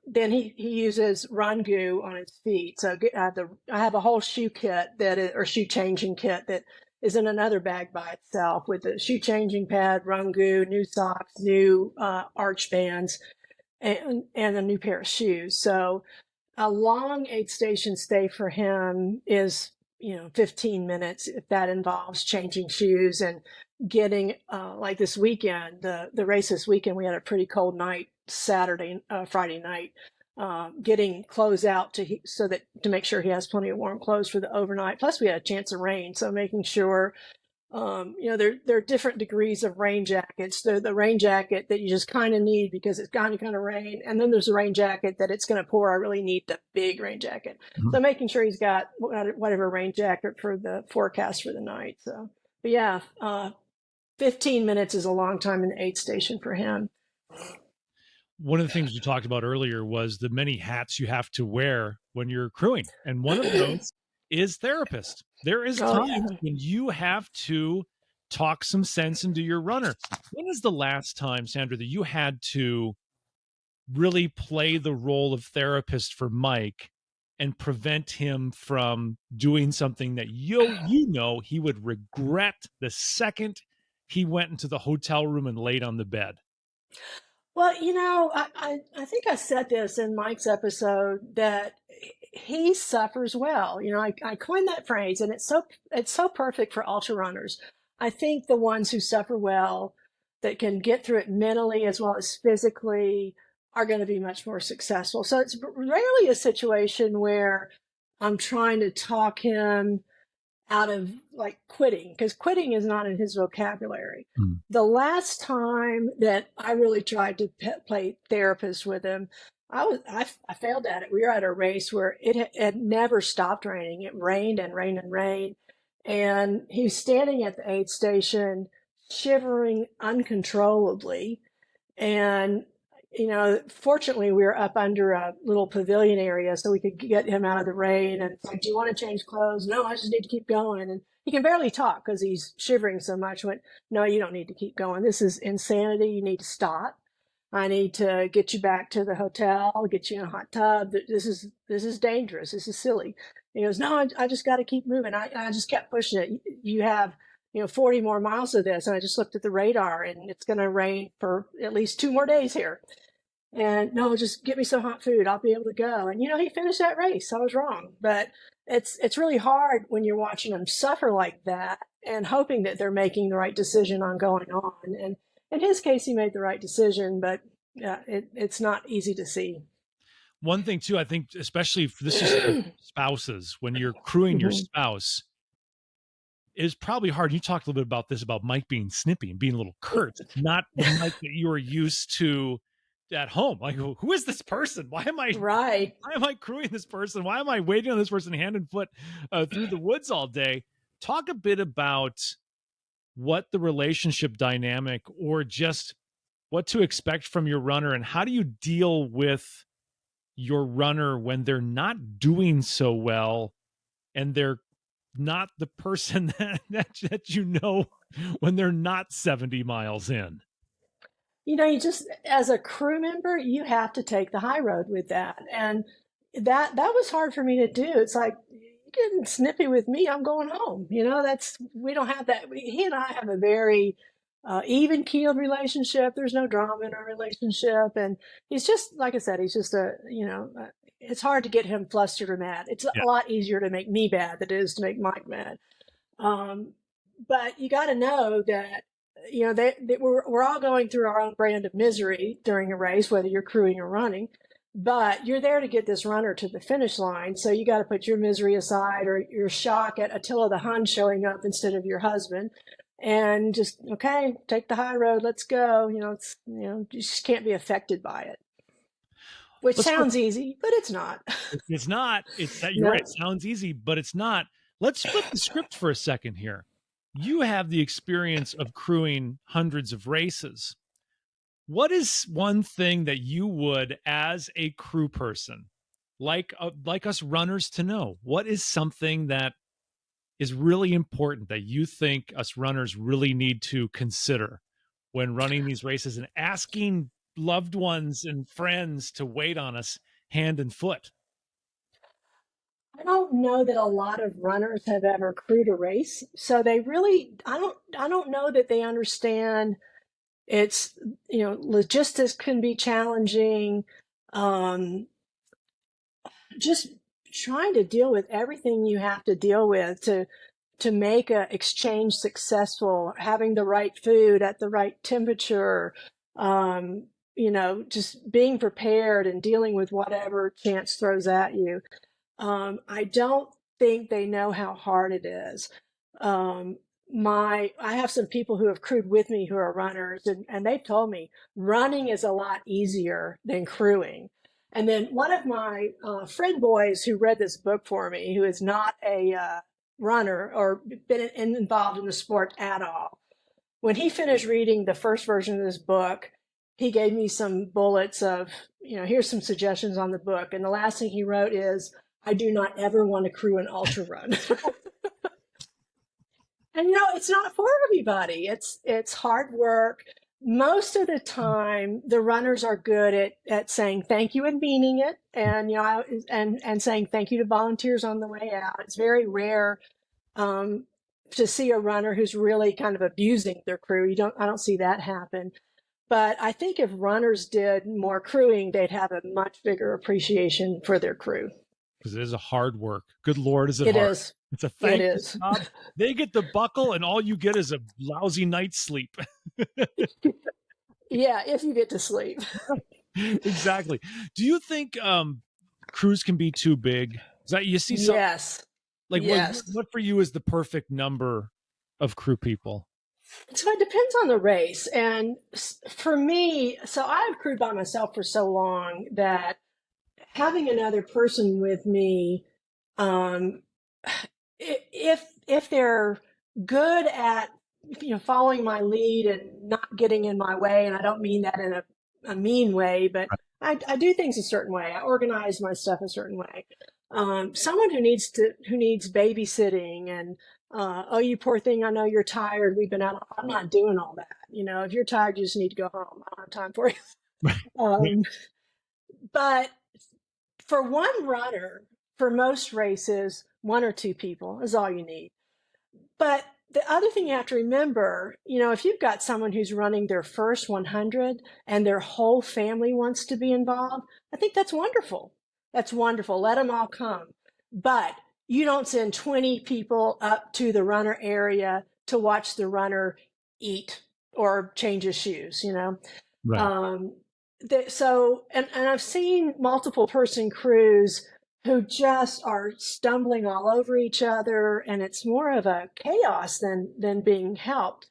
then he uses run goo on his feet. So I have a whole shoe kit or shoe changing kit that is in another bag by itself with the shoe changing pad, run goo, new socks, new arch bands, and a new pair of shoes. So a long aid station stay for him is 15 minutes if that involves changing shoes and getting like this weekend, the race this weekend, we had a pretty cold night Friday night, getting clothes out to make sure he has plenty of warm clothes for the overnight. Plus we had a chance of rain, so making sure there are different degrees of rain jackets. The rain jacket that you just kind of need because it's going to rain, and then there's a rain jacket that it's going to pour. I really need the big rain jacket. Mhm. So making sure he's got whatever rain jacket for the forecast for the night. So, but yeah, 15 minutes is a long time in the aid station for him. One of the things we talked about earlier was the many hats you have to wear when you're crewing. And one of those is therapist. There is Oh, times yeah. when you have to talk some sense into your runner. When is the last time, Sandra, that you had to really play the role of therapist for Mike and prevent him from doing something that he would regret the second he went into the hotel room and laid on the bed? Well, I think I said this in Mike's episode that he suffers well. I coined that phrase, and it's so perfect for ultra runners. I think the ones who suffer well, that can get through it mentally as well as physically, are going to be much more successful. So it's rarely a situation where I'm trying to talk him out of like quitting, because quitting is not in his vocabulary. Mm. The last time that I really tried to play therapist with him, I failed at it. We were at a race where it had never stopped raining. It rained and rained and rained, and he was standing at the aid station, shivering uncontrollably. And fortunately, we were up under a little pavilion area so we could get him out of the rain. And it's like, do you want to change clothes? No, I just need to keep going. And he can barely talk because he's shivering so much. Went, no, you don't need to keep going. This is insanity. You need to stop. I need to get you back to the hotel, get you in a hot tub. This is dangerous. This is silly. He goes, no, I just got to keep moving. I just kept pushing it. You have 40 more miles of this. And I just looked at the radar, and it's going to rain for at least 2 more days here. And no, just get me some hot food. I'll be able to go. And he finished that race. I was wrong, but it's really hard when you're watching them suffer like that and hoping that they're making the right decision on going on. And in his case, he made the right decision, but it's not easy to see. One thing too, I think, especially for this is for spouses, when you're crewing your spouse, is probably hard. You talked a little bit about this, about Mike being snippy and being a little curt, not the Mike that you were used to at home. Like, who is this person? Why am I crewing this person? Why am I waiting on this person hand and foot through the woods all day? Talk a bit about what the relationship dynamic, or just what to expect from your runner, and how do you deal with your runner when they're not doing so well and they're not the person that when they're not 70 miles in. You just, as a crew member, you have to take the high road with that. And that was hard for me to do. It's like, you're getting snippy with me, I'm going home. We don't have that. He and I have a very even keeled relationship. There's no drama in our relationship. And he's just, like I said, he's just it's hard to get him flustered or mad. It's a lot easier to make me mad than it is to make Mike mad. But you got to know that, we're all going through our own brand of misery during a race, whether you're crewing or running, but you're there to get this runner to the finish line. So you got to put your misery aside, or your shock at Attila the Hun showing up instead of your husband. and just, okay, take the high road, let's go. You just can't be affected by it, which Let's flip. sounds easy, but it's not. It's not. It's that you're right. No. It sounds easy, but it's not. Let's flip the script for a second here. You have the experience of crewing hundreds of races. What is one thing that you would, as a crew person, like us runners, to know? What is something that is really important that you think us runners really need to consider when running these races and asking loved ones and friends to wait on us hand and foot? I don't know that a lot of runners have ever crewed a race, so they really, I don't know that they understand. It's, logistics can be challenging. Um, just trying to deal with everything you have to deal with to make a exchange successful, having the right food at the right temperature, just being prepared and dealing with whatever chance throws at you. I don't think they know how hard it is. Um, I have some people who have crewed with me who are runners, and they've told me running is a lot easier than crewing. And then one of my friend boys who read this book for me, who is not a runner or been involved in the sport at all, when he finished reading the first version of this book, he gave me some bullets of, here's some suggestions on the book. And the last thing he wrote is, I do not ever want to crew an ultra run. And it's not for everybody. It's hard work. Most of the time, the runners are good at saying thank you and meaning it, and and saying thank you to volunteers on the way out. It's very rare um, to see a runner who's really kind of abusing their crew. I don't see that happen. But I think if runners did more crewing, they'd have a much bigger appreciation for their crew. Because it is a hard work. Good Lord, is it It hard? is. It's a It thankless is. job. They get the buckle, and all you get is a lousy night's sleep. Yeah, if you get to sleep. Exactly. Do you think crews can be too big? Is that you see some Yes. like Yes. what for you is the perfect number of crew people? So it depends on the race. And for me, so I've crewed by myself for so long that having another person with me, um, if they're good at following my lead and not getting in my way, and I don't mean that in a mean way, but I do things a certain way. I organize my stuff a certain way. Someone who needs babysitting and oh, you poor thing, I know you're tired. We've been out. I'm not doing all that. If you're tired, you just need to go home. I don't have time for you. Right. Um, but for one runner, for most races, one or two people is all you need. But the other thing you have to remember, if you've got someone who's running their first 100 and their whole family wants to be involved, I think that's wonderful. That's wonderful. Let them all come. But you don't send 20 people up to the runner area to watch the runner eat or change his shoes. Right. Um, and I've seen multiple person crews who just are stumbling all over each other, and it's more of a chaos than being helped.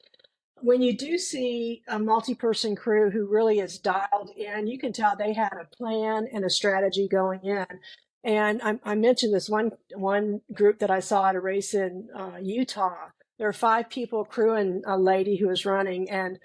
When you do see a multi-person crew who really is dialed in, you can tell they had a plan and a strategy going in. And I mentioned this one group that I saw at a race in Utah. There were 5 people crewing a lady who was running, and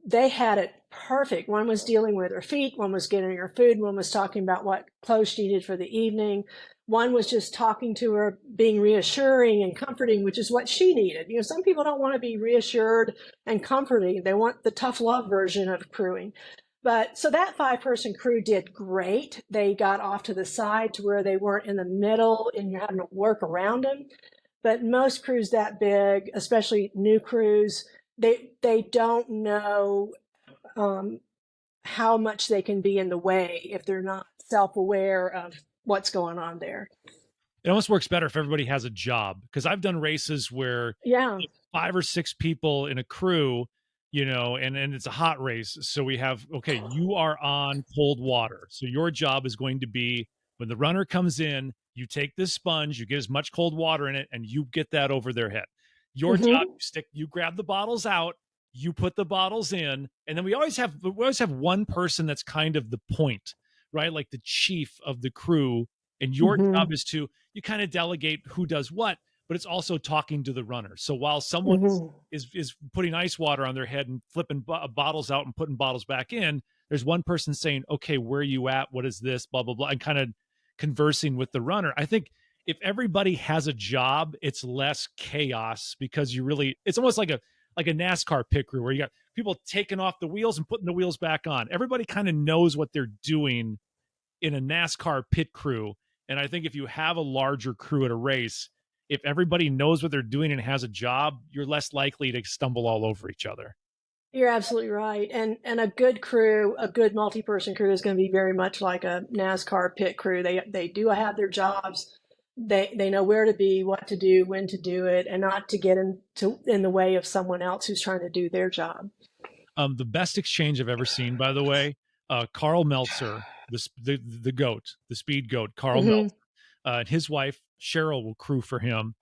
they had it perfect. One was dealing with her feet, one was getting her food, one was talking about what clothes she needed for the evening. One was just talking to her, being reassuring and comforting, which is what she needed. Some people don't want to be reassured and comforting. They want the tough love version of crewing. But so that 5-person crew did great. They got off to the side to where they weren't in the middle and you're having to work around them. But most crews that big, especially new crews, they don't know how much they can be in the way if they're not self-aware of what's going on there. It almost works better if everybody has a job, because I've done races where Yeah. 5 or 6 people in a crew, and it's a hot race. So we have, okay, you are on cold water. So your job is going to be when the runner comes in, you take this sponge, you get as much cold water in it, and you get that over their head. Your job, Mm-hmm. you grab the bottles out, you put the bottles in, and then we always have one person that's kind of the point, right? Like the chief of the crew, and your Mm-hmm. job is to you kind of delegate who does what, but it's also talking to the runner. So while someone Mm-hmm. is putting ice water on their head and flipping bottles out and putting bottles back in, there's one person saying, "Okay, where are you at? What is this? Blah blah blah," and kind of conversing with the runner. I think if everybody has a job, it's less chaos because it's almost like a NASCAR pit crew where you got people taking off the wheels and putting the wheels back on. Everybody kind of knows what they're doing in a NASCAR pit crew. And I think if you have a larger crew at a race, if everybody knows what they're doing and has a job, you're less likely to stumble all over each other. You're absolutely right. And a good crew, a good multi-person crew is going to be very much like a NASCAR pit crew. They do have their jobs. They know where to be, what to do, when to do it, and not to get in the way of someone else who's trying to do their job. The best exchange I've ever seen, by the way, Carl Meltzer, the goat, the speed goat, Carl Hmm. Meltzer, and his wife Cheryl will crew for him.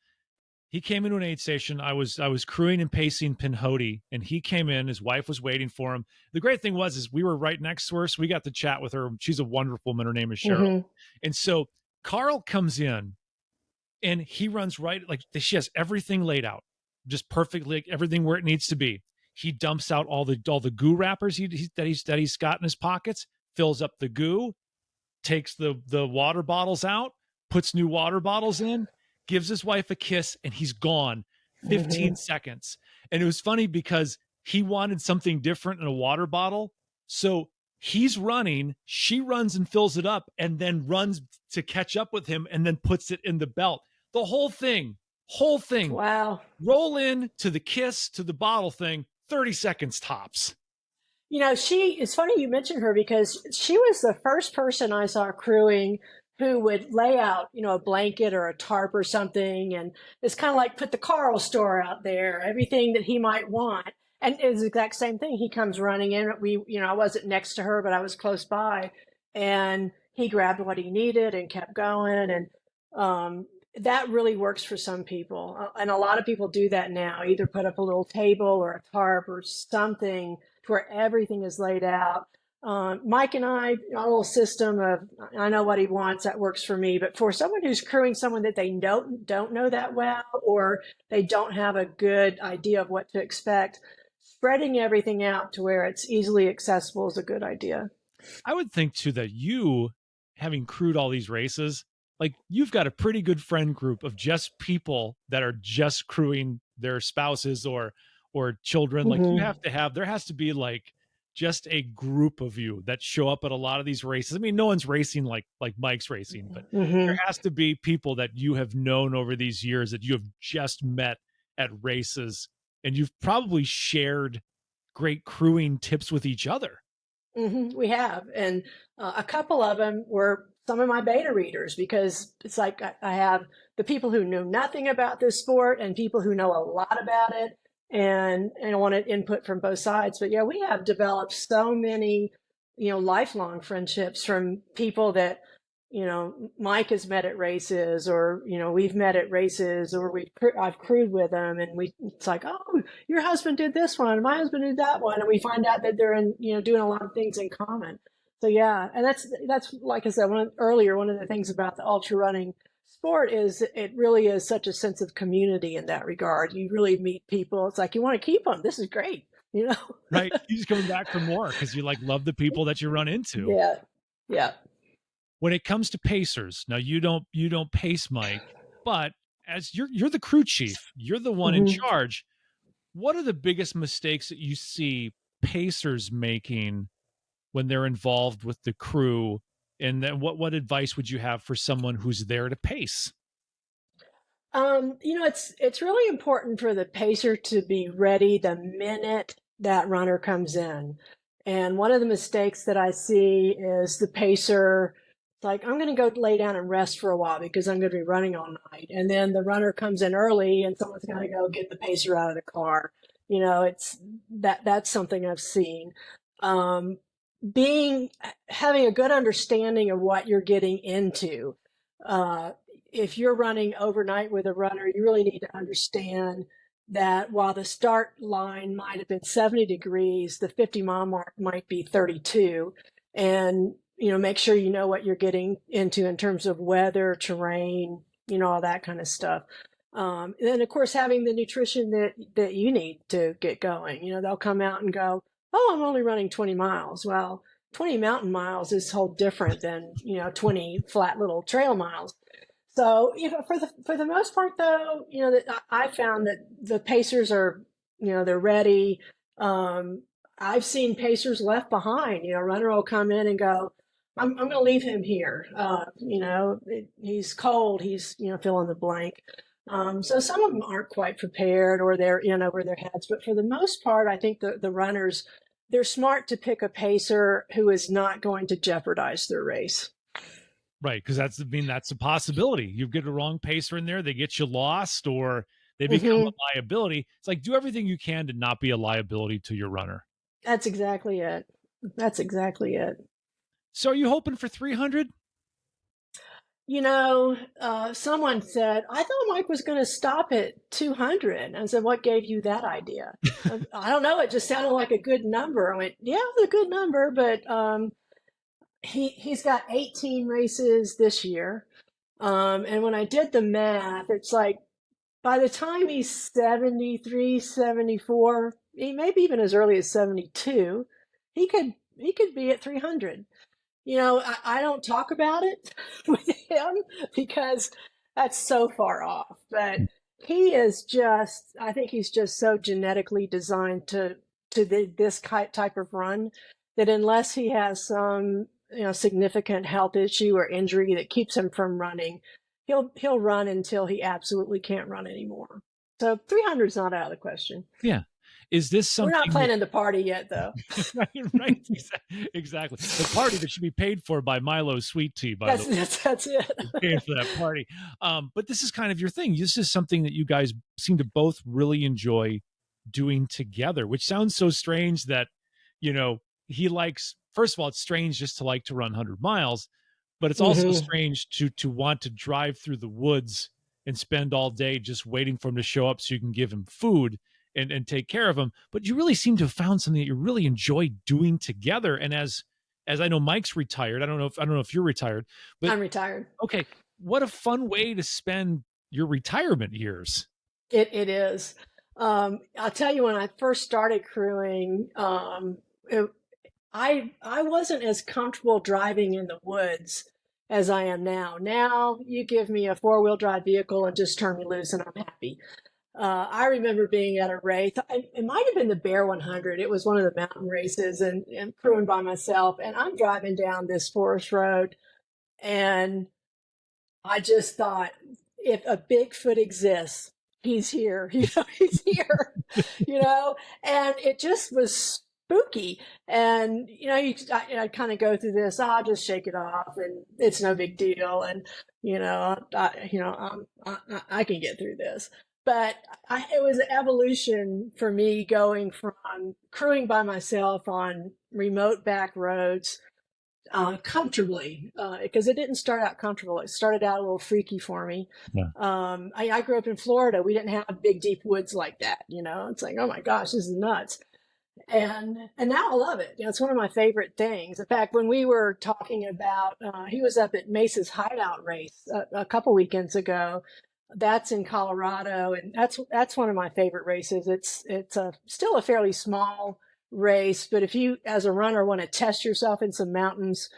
He came into an aid station. I was crewing and pacing Pinhoti, and he came in. His wife was waiting for him. The great thing is we were right next to her, so we got to chat with her. She's a wonderful woman. Her name is Cheryl. Hmm. And so Carl comes in, and he runs right like she has everything laid out, just perfectly, everything where it needs to be. He dumps out all the goo wrappers that he's got in his pockets, fills up the goo, takes the water bottles out, puts new water bottles in, gives his wife a kiss, and he's gone. Hmm. 15 seconds. And it was funny because he wanted something different in a water bottle. So he's running, she runs and fills it up, and then runs to catch up with him and then puts it in the belt. The whole thing, Wow. roll in to the kiss to the bottle thing, 30 seconds tops. It's funny you mentioned her because she was the first person I saw crewing who would lay out, a blanket or a tarp or something. And it's kind of like put the Carl store out there, everything that he might want. And it was the exact same thing. He comes running in. I wasn't next to her, but I was close by. And he grabbed what he needed and kept going. And that really works for some people. And a lot of people do that now, either put up a little table or a tarp or something to where everything is laid out. Mike and I, our little system of I know what he wants, that works for me. But for someone who's crewing someone that they don't know that well, or they don't have a good idea of what to expect, spreading everything out to where it's easily accessible is a good idea. I would think too that you, having crewed all these races, like you've got a pretty good friend group of just people that are just crewing their spouses or children. Like Hmm. there has to be like just a group of you that show up at a lot of these races. I mean, no one's racing like Mike's racing, but there Hmm. has to be people that you have known over these years that you have just met at races, and you've probably shared great crewing tips with each other. We have, and a couple of them were some of my beta readers because it's like I have the people who know nothing about this sport and people who know a lot about it, and I wanted input from both sides. But yeah, we have developed so many, lifelong friendships from people that Mike has met at races, or we've met at races, or I've crewed with them, and it's like, oh, your husband did this one, my husband did that one, and we find out that they're doing a lot of things in common. So yeah, and that's like I said earlier, one of the things about the ultra running sport is it really is such a sense of community in that regard. You really meet people. It's like you want to keep them. This is great, you know. Right? You just coming back for more because you like love the people that you run into. Yeah, yeah. When it comes to pacers, now you don't pace Mike, but as you're the crew chief, you're the one in Hmm. charge. What are the biggest mistakes that you see pacers making when they're involved with the crew? And then what advice would you have for someone who's there to pace? It's really important for the pacer to be ready the minute that runner comes in. And one of the mistakes that I see is the pacer, it's like, I'm going to go lay down and rest for a while because I'm going to be running all night. And then the runner comes in early and someone's got to go get the pacer out of the car. It's that's something I've seen. Um, being Having a good understanding of what you're getting into. Uh, if you're running overnight with a runner, you really need to understand. that while the start line might have been 70 degrees, the 50-mile mark might be 32. And, make sure you know what you're getting into in terms of weather, terrain, all that kind of stuff. And then, of course, having the nutrition that you need to get going. They'll come out and go, oh, I'm only running 20 miles. Well, 20 mountain miles is whole different than, 20 flat little trail miles. So, for the most part, though, that I found that the pacers are, they're ready. Um, I've seen pacers left behind. Runner will come in and go, I'm going to leave him here. He's cold. He's, fill in the blank. So some of them aren't quite prepared, or they're in over their heads. But for the most part, I think the runners, they're smart to pick a pacer who is not going to jeopardize their race. Right, because that's a possibility. You get a wrong pacer in there, they get you lost, or they become a Hmm. liability. It's like, do everything you can to not be a liability to your runner. That's exactly it. That's exactly it. So are you hoping for 300? Someone said, I thought Mike was going to stop at 200. I said, what gave you that idea? I don't know. It just sounded like a good number. I went, yeah, it's a good number, but he's got 18 races this year. And when I did the math, it's like by the time he's 73, 74, he maybe even as early as 72, he could be at 300. I don't talk about it with him because that's so far off. But I think he's just so genetically designed to this type of run that unless he has some, significant health issue or injury that keeps him from running, he'll run until he absolutely can't run anymore. So 300 is not out of the question. Yeah. Is this We're not something that planning the party yet, though. right, right, exactly. The party that should be paid for by Milo Sweet Tea, by the That's way, that's it. paying for that party. But this is kind of your thing. This is something that you guys seem to both really enjoy doing together, which sounds so strange that, he likes, first of all, it's strange just to like to run 100 miles, but it's also Hmm. strange to want to drive through the woods and spend all day just waiting for him to show up so you can give him food and take care of him. But you really seem to have found something that you really enjoy doing together. And as I know, Mike's retired. I don't know if you're retired, but I'm retired. okay, what a fun way to spend your retirement years. It is. I'll tell you, when I first started crewing, I wasn't as comfortable driving in the woods as I am now. Now you give me a four-wheel drive vehicle and just turn me loose, and I'm happy. I remember being at a race. It might have been the Bear 100. It was one of the mountain races, and crewing by myself. And I'm driving down this forest road, and I just thought, if a Bigfoot exists, he's here. He's here. And it just was spooky. And I kind of go through this. Oh, I'll just shake it off, and it's no big deal. And I can get through this. But it was an evolution for me going from crewing by myself on remote back roads comfortably, because it didn't start out comfortable. It started out a little freaky for me. Yeah. I grew up in Florida. We didn't have big, deep woods like that. It's like, oh my gosh, this is nuts. And now I love it. It's one of my favorite things. In fact, when we were talking about, he was up at Mesa's Hideout race a couple weekends ago. That's in Colorado, and that's one of my favorite races. It's still a fairly small race, but if you, as a runner, want to test yourself in some mountains,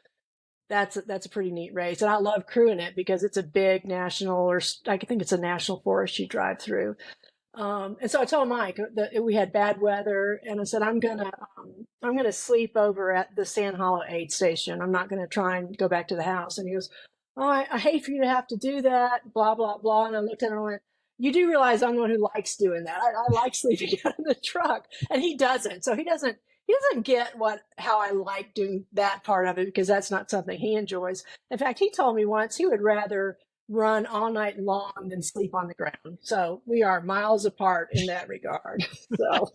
that's a pretty neat race. And I love crewing it because it's a big national, or I think it's a national forest you drive through. And so I told Mike that we had bad weather, and I said, I'm gonna sleep over at the Sand Hollow aid station. I'm not gonna try and go back to the house. And he goes, oh, I hate for you to have to do that, blah blah blah. And I looked at him and went, you do realize I'm the one who likes doing that. I like sleeping out in the truck, and he doesn't. So he doesn't get how I like doing that part of it, because that's not something he enjoys. In fact, he told me once he would rather run all night long than sleep on the ground. So we are miles apart in that regard. So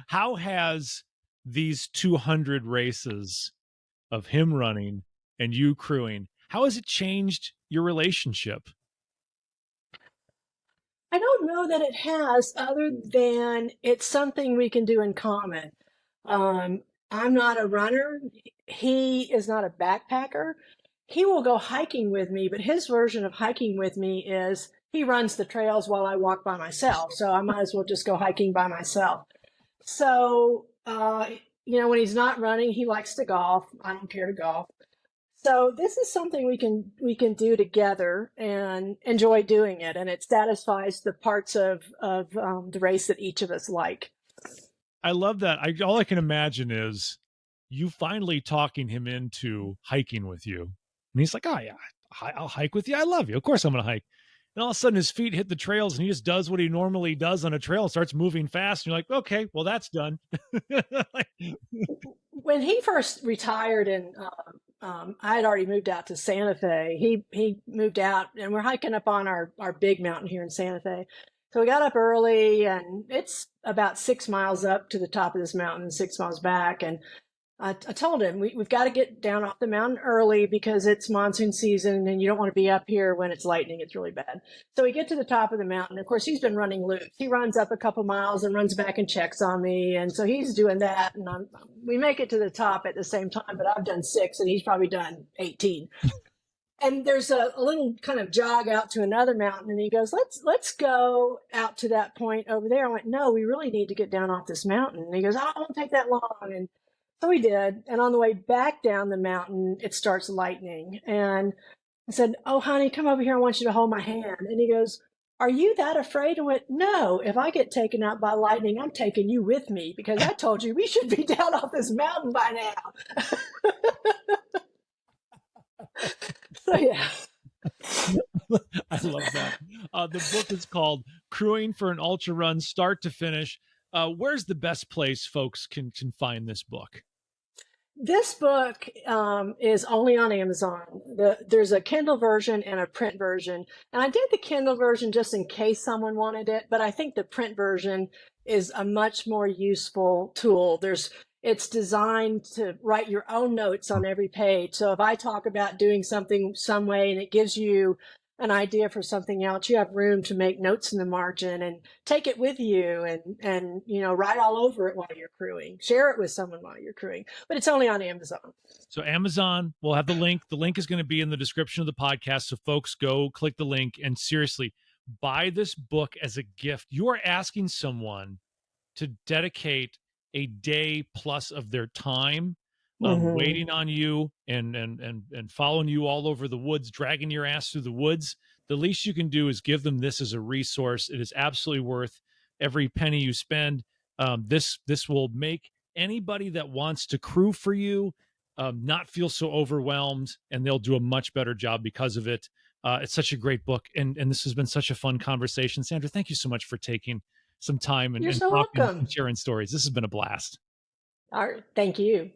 How has these 200 races of him running and you crewing, how has it changed your relationship? I don't know that it has, other than it's something we can do in common. Um, I'm not a runner. He is not a backpacker. He will go hiking with me, but his version of hiking with me is he runs the trails while I walk by myself. So I might as well just go hiking by myself. So, when he's not running, he likes to golf. I don't care to golf. So this is something we can do together and enjoy doing it, and it satisfies the parts of the race that each of us like. I love that. All I can imagine is you finally talking him into hiking with you. And he's like, "Oh yeah, I'll hike with you. I love you. Of course I'm going to hike." And all of a sudden his feet hit the trails and he just does what he normally does on a trail and starts moving fast. And you're like, "Okay, well that's done." Like, When he first retired, and I had already moved out to Santa Fe. He moved out, and we're hiking up on our big mountain here in Santa Fe. So we got up early, and it's about 6 miles up to the top of this mountain, 6 miles back. And I told him we've got to get down off the mountain early because it's monsoon season and you don't want to be up here when it's lightning. It's really bad. So we get to the top of the mountain. Of course, he's been running loops. He runs up a couple miles and runs back and checks on me. And so he's doing that. And we make it to the top at the same time, but I've done 6 and he's probably done 18. And there's a little kind of jog out to another mountain, and he goes, let's go out to that point over there. I went, no, we really need to get down off this mountain. And he goes, oh, it won't take that long. And so we did. And on the way back down the mountain, it starts lightning. And I said, oh, honey, come over here. I want you to hold my hand. And he goes, are you that afraid? I went, no, if I get taken out by lightning, I'm taking you with me because I told you we should be down off this mountain by now. So, yeah. I love that. The book is called Crewing for an Ultra Run, Start to Finish. Where's the best place folks can find this book? This book is only on Amazon. There's a Kindle version and a print version. And I did the Kindle version just in case someone wanted it, but I think the print version is a much more useful tool. It's designed to write your own notes on every page. So if I talk about doing something some way and it gives you an idea for something else, you have room to make notes in the margin and take it with you and write all over it while you're crewing. Share it with someone while you're crewing. But it's only on Amazon. So Amazon, we'll have the link. The link is going to be in the description of the podcast. So folks, go click the link and seriously buy this book as a gift. You are asking someone to dedicate a day plus of their time waiting on you and following you all over the woods, dragging your ass through the woods. The least you can do is give them this as a resource. It is absolutely worth every penny you spend. This will make anybody that wants to crew for you not feel so overwhelmed, and they'll do a much better job because of it. It's such a great book, and this has been such a fun conversation. Sandra, thank you so much for taking some time and You're so talking welcome. and sharing stories. This has been a blast. All right. Thank you.